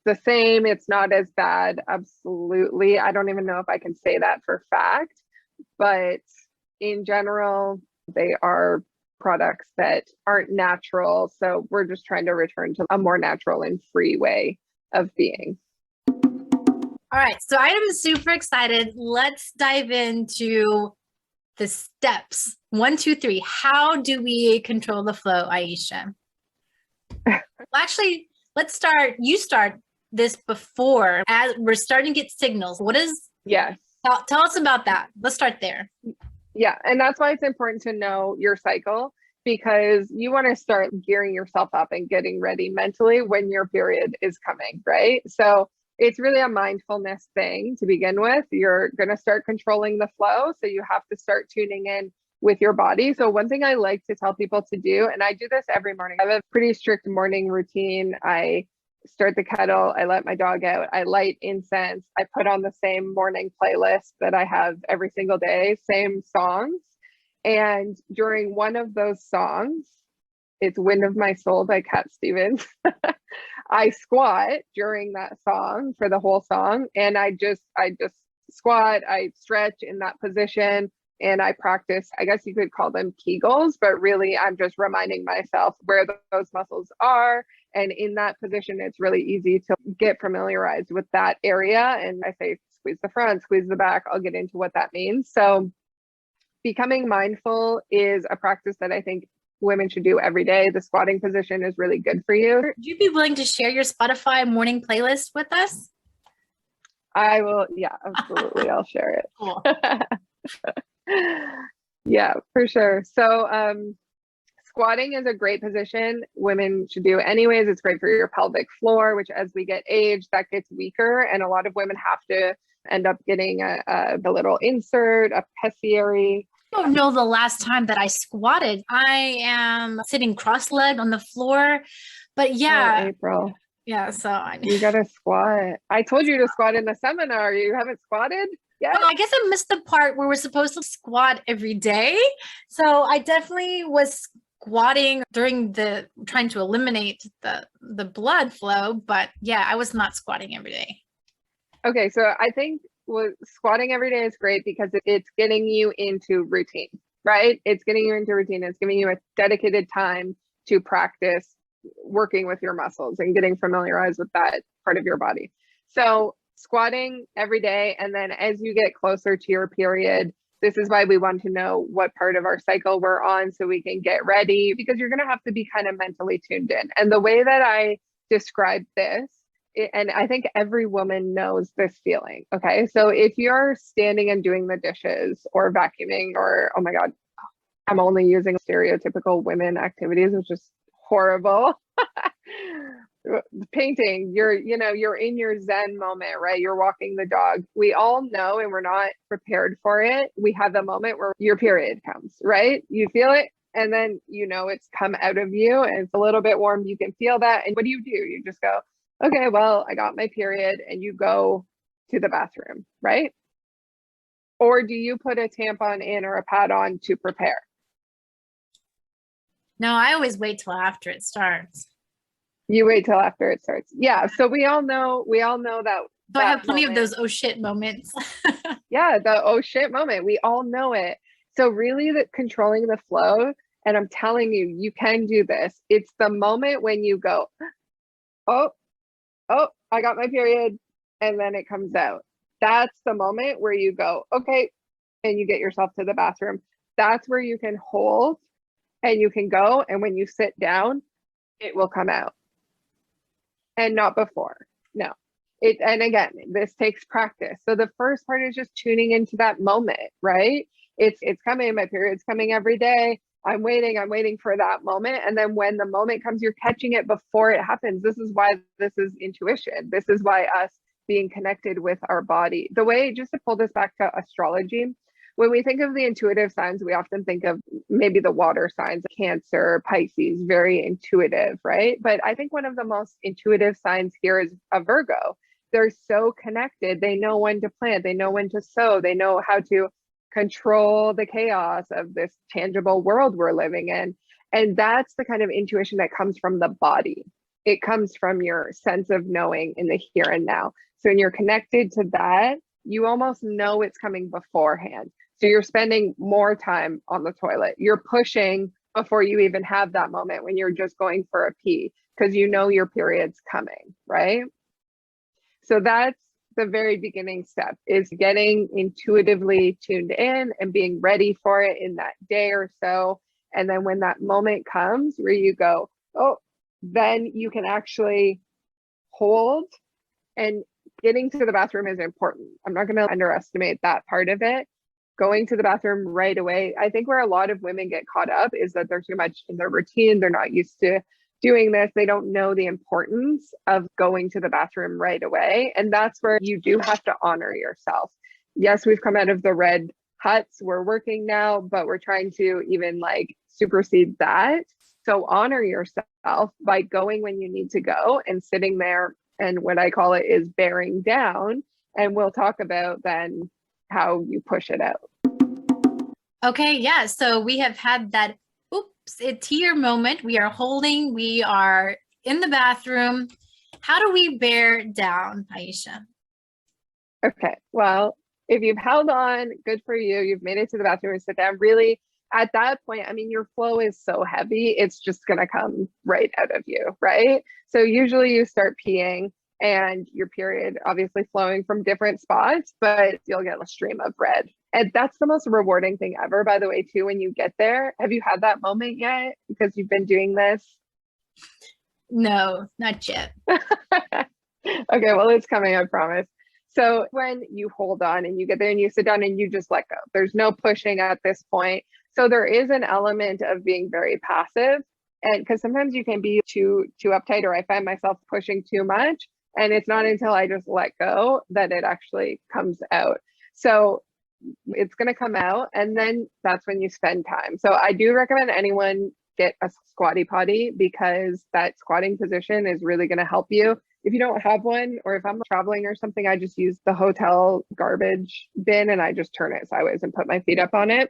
the same, it's not as bad. Absolutely. I don't even know if I can say that for fact, but in general, they are products that aren't natural. So we're just trying to return to a more natural and free way of being. All right, so I am super excited. Let's dive into the steps. 1, 2, 3. How do we control the flow, Aisha? Well, actually, let's start. You start this before, as we're starting to get signals. What is? Yes. Tell us about that. Let's start there. Yeah, and that's why it's important to know your cycle, because you want to start gearing yourself up and getting ready mentally when your period is coming, right? So it's really a mindfulness thing to begin with. You're going to start controlling the flow. So you have to start tuning in with your body. So one thing I like to tell people to do, and I do this every morning, I have a pretty strict morning routine. I start the kettle, I let my dog out, I light incense, I put on the same morning playlist that I have every single day, same songs. And during one of those songs, it's Wind of My Soul by Cat Stevens. I squat during that song for the whole song. And I just squat, I stretch in that position, and I practice, I guess you could call them Kegels, but really I'm just reminding myself where those muscles are. And in that position, it's really easy to get familiarized with that area. And I say, squeeze the front, squeeze the back. I'll get into what that means. So becoming mindful is a practice that I think women should do every day. The squatting position is really good for you. Would you be willing to share your Spotify morning playlist with us? I will. Yeah, absolutely. I'll share it. Cool. Yeah, for sure. So squatting is a great position women should do anyways. It's great for your pelvic floor, which as we get aged, that gets weaker. And a lot of women have to end up getting the little insert, a pessary. I don't know the last time that I squatted. I am sitting cross-legged on the floor, but yeah. Oh, April. Yeah, so you gotta squat. I told you to squat in the seminar. You haven't squatted yet? Well, I guess I missed the part where we're supposed to squat every day. So I definitely was squatting during trying to eliminate the blood flow, but yeah, I was not squatting every day. Okay, so I think squatting every day is great because it's getting you into routine, right? It's getting you into routine. It's giving you a dedicated time to practice working with your muscles and getting familiarized with that part of your body. So squatting every day. And then as you get closer to your period, this is why we want to know what part of our cycle we're on so we can get ready, because you're going to have to be kind of mentally tuned in. And the way that I describe this, and I think every woman knows this feeling. Okay. So if you're standing and doing the dishes or vacuuming, or, oh my God, I'm only using stereotypical women activities, which is horrible. Painting, you're in your Zen moment, right? You're walking the dog. We all know, and we're not prepared for it. We have the moment where your period comes, right? You feel it, and then it's come out of you, and it's a little bit warm. You can feel that. And what do? You just go, okay, well, I got my period, and you go to the bathroom, right? Or do you put a tampon in or a pad on to prepare? No, I always wait till after it starts. You wait till after it starts. Yeah. So we all know that. So I have plenty of those oh shit moments. Yeah, the oh shit moment. We all know it. So really, controlling the flow, and I'm telling you, you can do this. It's the moment when you go, oh, I got my period, and then it comes out. That's the moment where you go, okay, and you get yourself to the bathroom. That's where you can hold and you can go. And when you sit down, it will come out. And not before. No. And again, this takes practice. So the first part is just tuning into that moment, right? It's coming, my period's coming every day. I'm waiting for that moment. And then when the moment comes, you're catching it before it happens. This is why this is intuition. This is why us being connected with our body. The way, just to pull this back to astrology, when we think of the intuitive signs, we often think of maybe the water signs, Cancer, Pisces, very intuitive, right? But I think one of the most intuitive signs here is a Virgo. They're so connected. They know when to plant. They know when to sow. They know how to control the chaos of this tangible world we're living in. And that's the kind of intuition that comes from the body. It comes from your sense of knowing in the here and now. So when you're connected to that, you almost know it's coming beforehand. So you're spending more time on the toilet. You're pushing before you even have that moment when you're just going for a pee, because you know your period's coming, right? So that's the very beginning step, is getting intuitively tuned in and being ready for it in that day or so. And then when that moment comes where you go, oh, then you can actually hold. And getting to the bathroom is important. I'm not going to underestimate that part of it. Going to the bathroom right away. I think where a lot of women get caught up is that they're too much in their routine. They're not used to doing this. They don't know the importance of going to the bathroom right away. And that's where you do have to honor yourself. Yes, we've come out of the red huts. We're working now, but we're trying to even supersede that. So honor yourself by going when you need to go and sitting there. And what I call it is bearing down. And we'll talk about then how you push it out. Okay, yeah. So we have had that, oops, it's here moment. We are holding, we are in the bathroom. How do we bear down, Aisha? Okay, well, if you've held on, good for you. You've made it to the bathroom and sit down. Really, at that point, I mean, your flow is so heavy, it's just going to come right out of you, right? So usually you start peeing and your period obviously flowing from different spots, but you'll get a stream of red. And that's the most rewarding thing ever, by the way, too, when you get there. Have you had that moment yet? Because you've been doing this? No, not yet. Okay, well, it's coming, I promise. So when you hold on and you get there and you sit down and you just let go, there's no pushing at this point. So there is an element of being very passive. And because sometimes you can be too uptight, or I find myself pushing too much. And it's not until I just let go that it actually comes out. So it's going to come out, and then that's when you spend time. So I do recommend anyone get a squatty potty, because that squatting position is really going to help you. If you don't have one, or if I'm traveling or something, I just use the hotel garbage bin and I just turn it sideways and put my feet up on it.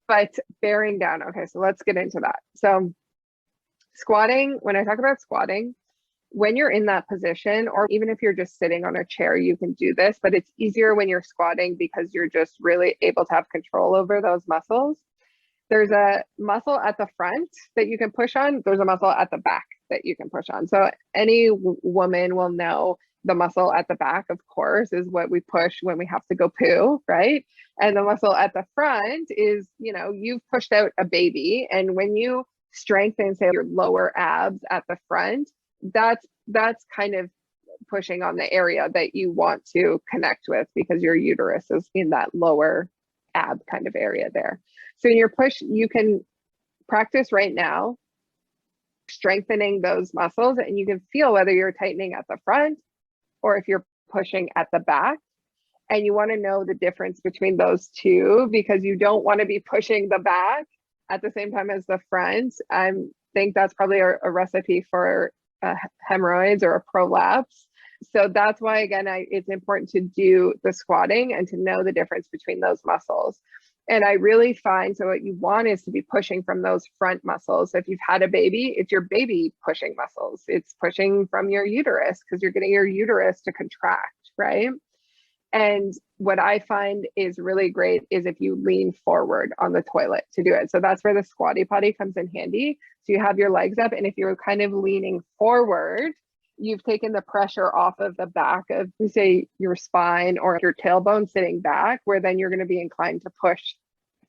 But bearing down. Okay, so let's get into that. So squatting, when I talk about squatting, when you're in that position, or even if you're just sitting on a chair, you can do this, but it's easier when you're squatting because you're just really able to have control over those muscles. There's a muscle at the front that you can push on. There's a muscle at the back that you can push on. So any woman will know The muscle at the back, of course, is what we push when we have to go poo, right? And the muscle at the front is, you've pushed out a baby. And when you strengthen, say, your lower abs at the front, that's kind of pushing on the area that you want to connect with, because your uterus is in that lower ab kind of area there. So in your push, you can practice right now strengthening those muscles, and you can feel whether you're tightening at the front or if you're pushing at the back. And you want to know the difference between those two, because you don't want to be pushing the back at the same time as the front. I think that's probably a recipe for hemorrhoids or a prolapse. So that's why, again, it's important to do the squatting and to know the difference between those muscles. And I really find, so what you want is to be pushing from those front muscles. So if you've had a baby, it's your baby pushing muscles. It's pushing from your uterus, because you're getting your uterus to contract, right? And what I find is really great is if you lean forward on the toilet to do it. So that's where the squatty potty comes in handy. So you have your legs up, and if you're kind of leaning forward, you've taken the pressure off of the back of, say, your spine or your tailbone sitting back, where then you're going to be inclined to push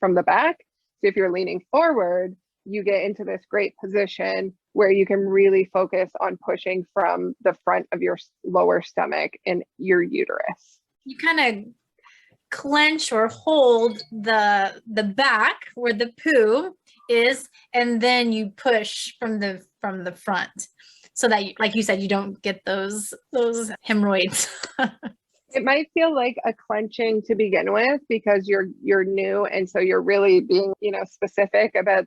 from the back. So if you're leaning forward, you get into this great position where you can really focus on pushing from the front of your lower stomach and your uterus. You kind of clench or hold the back where the poo is, and then you push from the front, so that, like you said, you don't get those hemorrhoids. It might feel like a clenching to begin with, because you're new, and so you're really being, specific about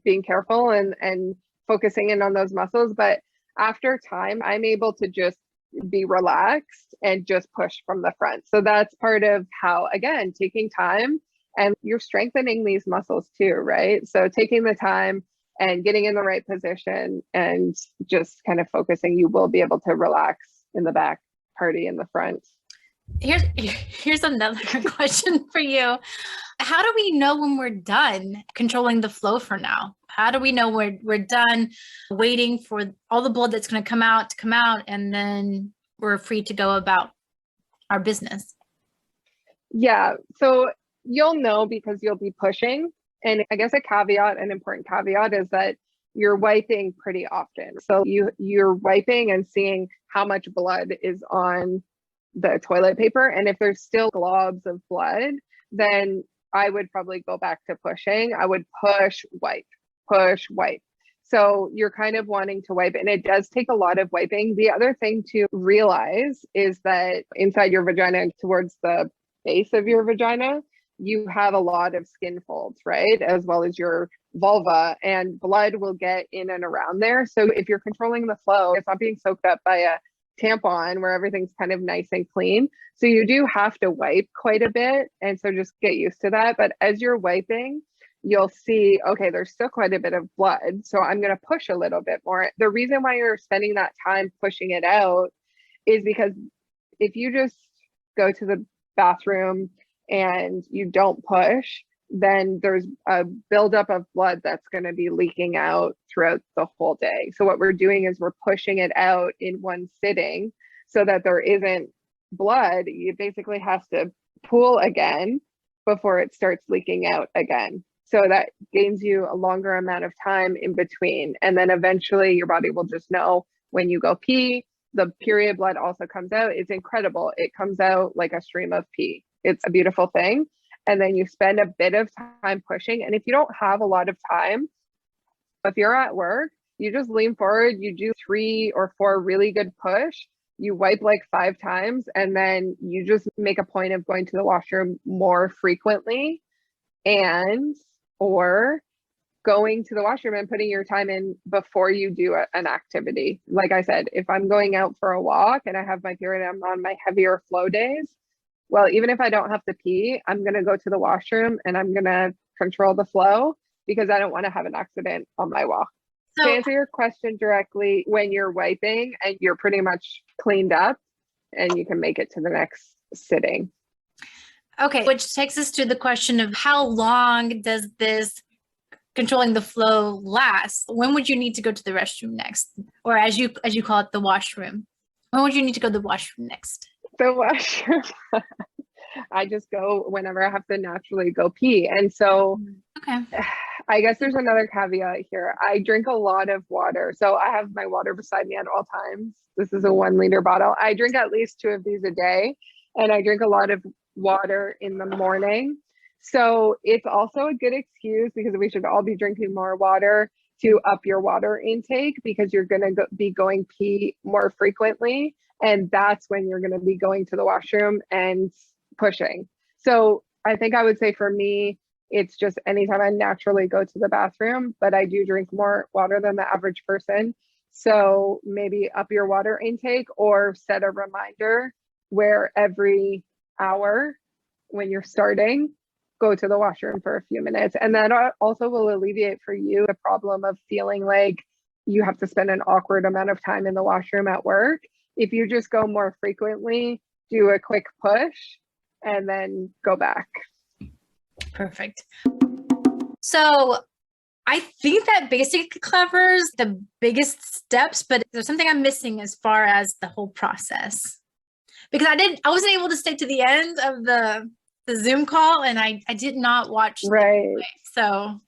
being careful and focusing in on those muscles. But after time, I'm able to just be relaxed and just push from the front. So that's part of how, again, taking time, and you're strengthening these muscles too, right? So taking the time and getting in the right position and just kind of focusing, you will be able to relax in the back, party in the front. Here's another question for you. How do we know when we're done controlling the flow for now? How do we know we're done waiting for all the blood that's going to come out, and then we're free to go about our business? Yeah, so you'll know because you'll be pushing. And I guess an important caveat is that you're wiping pretty often. So you're wiping and seeing how much blood is on the toilet paper. And if there's still globs of blood, then I would probably go back to pushing. I would push, wipe. So you're kind of wanting to wipe, and it does take a lot of wiping. The other thing to realize is that inside your vagina, towards the base of your vagina, you have a lot of skin folds, right? As well as your vulva, and blood will get in and around there. So if you're controlling the flow, it's not being soaked up by a tampon where everything's kind of nice and clean. So you do have to wipe quite a bit. And so just get used to that. But as you're wiping, you'll see, okay, there's still quite a bit of blood. So I'm going to push a little bit more. The reason why you're spending that time pushing it out is because if you just go to the bathroom and you don't push, then there's a buildup of blood that's going to be leaking out throughout the whole day. So what we're doing is we're pushing it out in one sitting so that there isn't blood. It basically has to pool again before it starts leaking out again. So that gains you a longer amount of time in between. And then eventually your body will just know when you go pee. The period blood also comes out. It's incredible. It comes out like a stream of pee. It's a beautiful thing. And then you spend a bit of time pushing. And if you don't have a lot of time, if you're at work, you just lean forward, you do 3 or 4 really good push, you wipe like 5 times, and then you just make a point of going to the washroom more frequently, and or going to the washroom and putting your time in before you do an activity. Like I said, if I'm going out for a walk and I have my period, I'm on my heavier flow days, well, even if I don't have to pee, I'm going to go to the washroom and I'm going to control the flow, because I don't want to have an accident on my walk. So, to answer your question directly, when you're wiping and you're pretty much cleaned up and you can make it to the next sitting. Okay, which takes us to the question of how long does this controlling the flow last? When would you need to go to the restroom next? Or as you call it, the washroom? When would you need to go to the washroom next? The washroom. I just go whenever I have to naturally go pee. And so Okay. I guess there's another caveat here. I drink a lot of water. So I have my water beside me at all times. This is a 1 liter bottle. I drink at least 2 of these a day, and I drink a lot of water in the morning. So it's also a good excuse, because we should all be drinking more water, to up your water intake, because you're going to be going pee more frequently. And that's when you're going to be going to the washroom and pushing. So I think I would say for me, it's just anytime I naturally go to the bathroom, but I do drink more water than the average person. So maybe up your water intake, or set a reminder where every hour when you're starting, go to the washroom for a few minutes. And that also will alleviate for you the problem of feeling like you have to spend an awkward amount of time in the washroom at work. If you just go more frequently, do a quick push, and then go back. Perfect. So I think that basically covers the biggest steps, but there's something I'm missing as far as the whole process. Because I wasn't able to stay to the end of the Zoom call, and I did not watch. Right. So.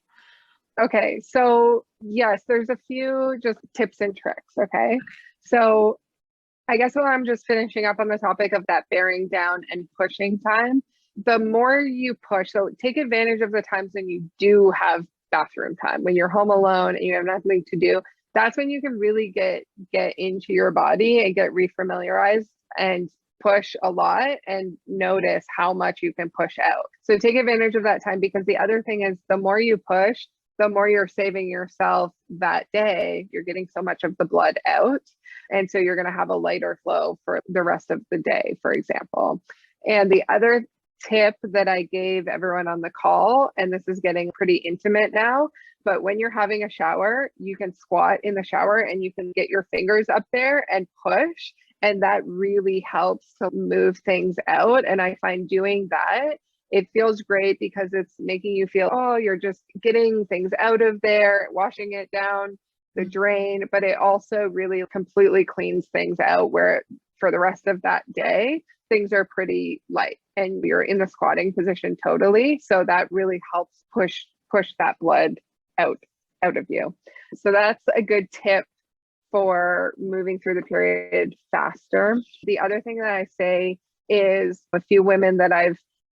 Okay. So yes, there's a few just tips and tricks. Okay. So I guess while I'm just finishing up on the topic of that bearing down and pushing time, the more you push, so take advantage of the times when you do have bathroom time, when you're home alone and you have nothing to do. That's when you can really get into your body and get refamiliarized and push a lot and notice how much you can push out. So take advantage of that time, because the other thing is, the more you push, the more you're saving yourself that day. You're getting so much of the blood out. And so you're going to have a lighter flow for the rest of the day, for example. And the other tip that I gave everyone on the call, and this is getting pretty intimate now, but when you're having a shower, you can squat in the shower and you can get your fingers up there and push. And that really helps to move things out. And I find doing that, it feels great, because it's making you feel, oh, you're just getting things out of there, washing it down the drain, but it also really completely cleans things out, where for the rest of that day, things are pretty light and you're in the squatting position totally. So that really helps push that blood out of you. So that's a good tip for moving through the period faster. The other thing that I say is, a few women that I've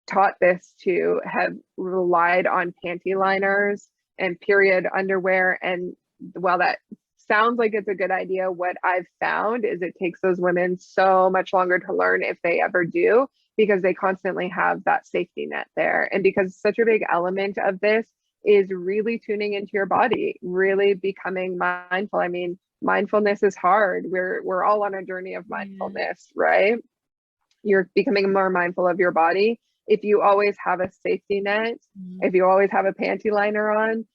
taught this to have relied on panty liners and period underwear. And while that sounds like it's a good idea, what I've found is it takes those women so much longer to learn, if they ever do, because they constantly have that safety net there. And because such a big element of this is really tuning into your body, really becoming mindful. I mean, mindfulness is hard. We're all on a journey of mindfulness, right? You're becoming more mindful of your body. If you always have a safety net, if you always have a panty liner on,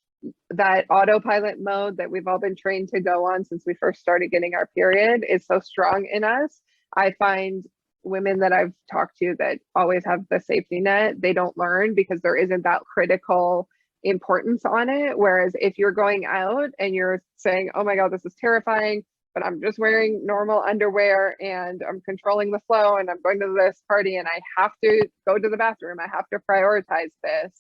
that autopilot mode that we've all been trained to go on since we first started getting our period is so strong in us. I find women that I've talked to that always have the safety net, they don't learn, because there isn't that critical importance on it. Whereas if you're going out and you're saying, oh my God, this is terrifying, but I'm just wearing normal underwear and I'm controlling the flow and I'm going to this party and I have to go to the bathroom, I have to prioritize this,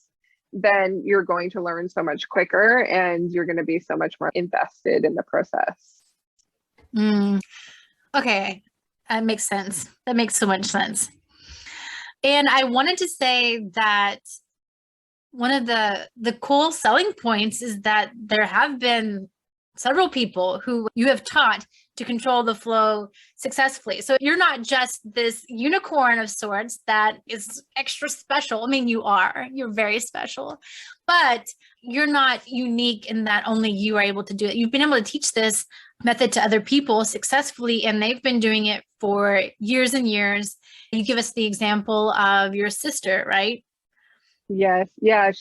then you're going to learn so much quicker and you're going to be so much more invested in the process. Okay, that makes sense. That makes so much sense. And I wanted to say that one of the cool selling points is that there have been several people who you have taught to control the flow successfully. So you're not just this unicorn of sorts that is extra special. I mean, you're very special, but you're not unique in that only you are able to do it. You've been able to teach this method to other people successfully, and they've been doing it for years and years. You give us the example of your sister, right? Yes. Yeah.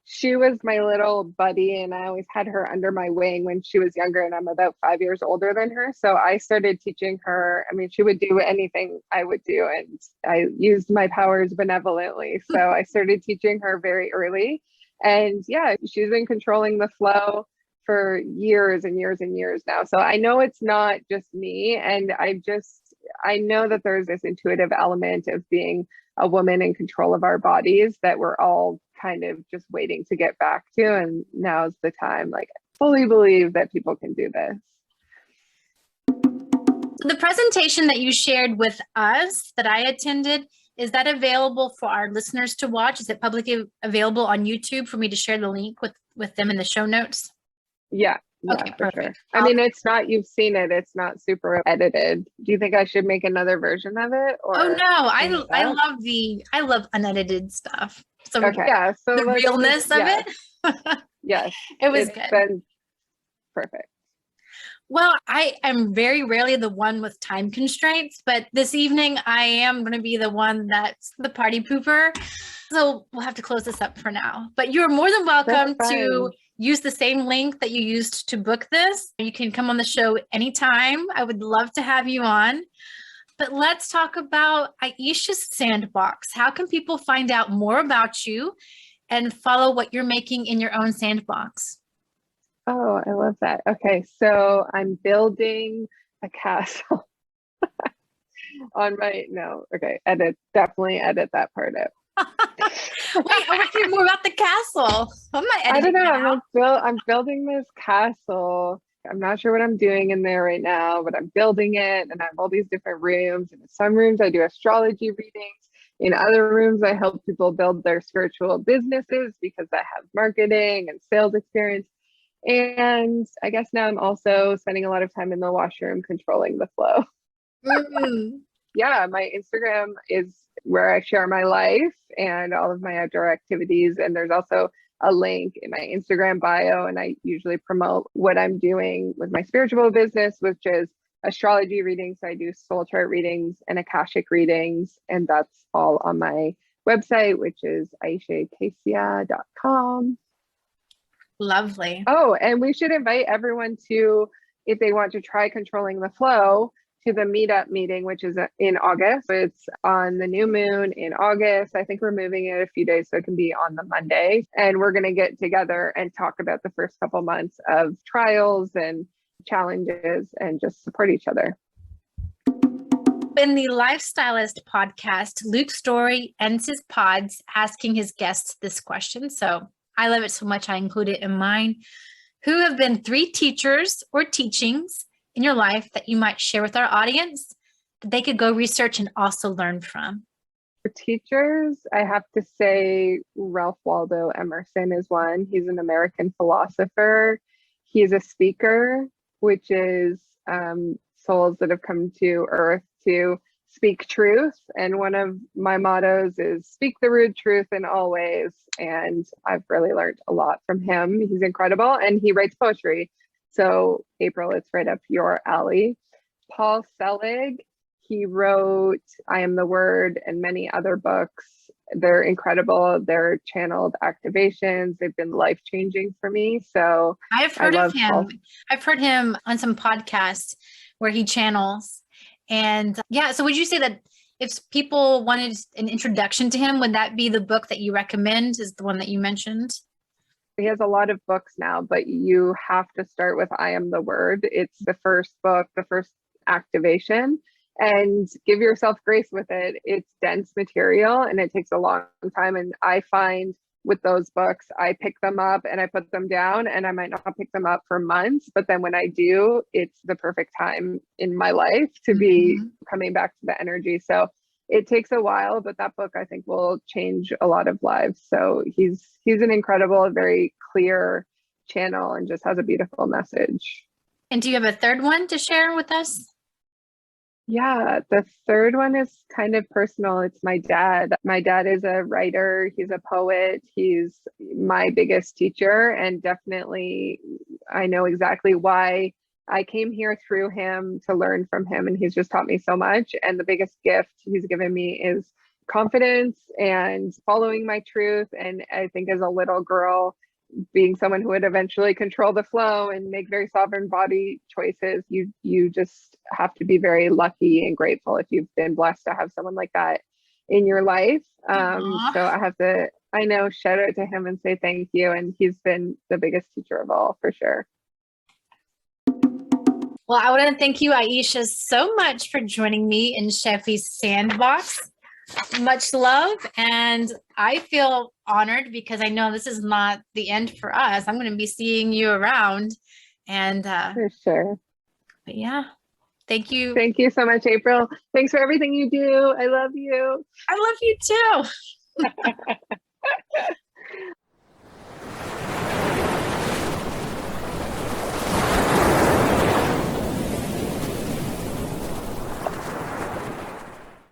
She was my little buddy, and I always had her under my wing when she was younger, and I'm about 5 years older than her. So I started teaching her. I mean, she would do anything I would do, and I used my powers benevolently. So I started teaching her very early. And yeah, she's been controlling the flow for years and years and years now. So I know it's not just me. And I know that there's this intuitive element of being a woman in control of our bodies that we're all kind of just waiting to get back to. And now's the time. Like, I fully believe that people can do this. The presentation that you shared with us that I attended, is that available for our listeners to watch? Is it publicly available on YouTube for me to share the link with them in the show notes? Yeah. Okay, for perfect. sure. I mean, it's not, you've seen it, it's not super edited. Do you think I should make another version of it? Or oh no, I love unedited stuff. So okay. Yeah. So the realness of it. Yes. It was it's good. Been perfect. Well, I am very rarely the one with time constraints, but this evening I am going to be the one that's the party pooper. So we'll have to close this up for now. But you're more than welcome to use the same link that you used to book this. You can come on the show anytime. I would love to have you on. But let's talk about Aisha's Sandbox. How can people find out more about you and follow what you're making in your own sandbox? Oh, I love that. Okay, so I'm building a castle on my, no, okay, definitely edit that part out. Wait, I want to hear more about the castle. I'm not editing I don't know, I'm building this castle. I'm not sure what I'm doing in there right now, but I'm building it, and I have all these different rooms. And in some rooms I do astrology readings. In other rooms, I help people build their spiritual businesses because I have marketing and sales experience. And I guess now I'm also spending a lot of time in the washroom controlling the flow. Yeah, my Instagram is where I share my life and all of my outdoor activities. And there's also a link in my Instagram bio. And I usually promote what I'm doing with my spiritual business, which is astrology readings. So I do soul chart readings and Akashic readings. And that's all on my website, which is aishaecasia.com. Lovely. Oh, and we should invite everyone to, if they want to try controlling the flow, to the meetup meeting, which is in August. It's on the new moon in August. I think we're moving it a few days so it can be on the Monday. And we're going to get together and talk about the first couple months of trials and challenges and just support each other. In the Lifestylist podcast, Luke Story ends his pods asking his guests this question. So I love it so much, I include it in mine. Who have been 3 teachers or teachings in your life that you might share with our audience that they could go research and also learn from? For teachers, I have to say Ralph Waldo Emerson is one. He's an American philosopher. He's a speaker, which is souls that have come to Earth to speak truth. And one of my mottos is speak the rude truth in all ways. And I've really learned a lot from him. He's incredible. And he writes poetry. So April, it's right up your alley. Paul Selig, he wrote I Am the Word and many other books. They're incredible. They're channeled activations. They've been life-changing for me. So I've heard of him. I've heard him on some podcasts where he channels. And yeah, so would you say that if people wanted an introduction to him, would that be the book that you recommend, is the one that you mentioned? He has a lot of books now, but you have to start with I Am the Word. It's the first book, the first activation, and give yourself grace with it. It's dense material and it takes a long time. And I find with those books, I pick them up and I put them down, and I might not pick them up for months, but then when I do, it's the perfect time in my life to be coming back to the energy. So it takes a while, but that book I think will change a lot of lives. So he's an incredible, very clear channel and just has a beautiful message. And do you have a third one to share with us? Yeah, the third one is kind of personal. It's my dad. My dad is a writer. He's a poet. He's my biggest teacher. And definitely, I know exactly why I came here through him to learn from him. And he's just taught me so much. And the biggest gift he's given me is confidence and following my truth. And I think as a little girl, being someone who would eventually control the flow and make very sovereign body choices, you just have to be very lucky and grateful if you've been blessed to have someone like that in your life. So I have to, shout out to him and say thank you. And he's been the biggest teacher of all, for sure. Well, I want to thank you, Aisha, so much for joining me in Scheffy's Sandbox. Much love. And I feel honored because I know this is not the end for us. I'm going to be seeing you around. And For sure. but yeah, thank you. Thank you so much, April. Thanks for everything you do. I love you. I love you too.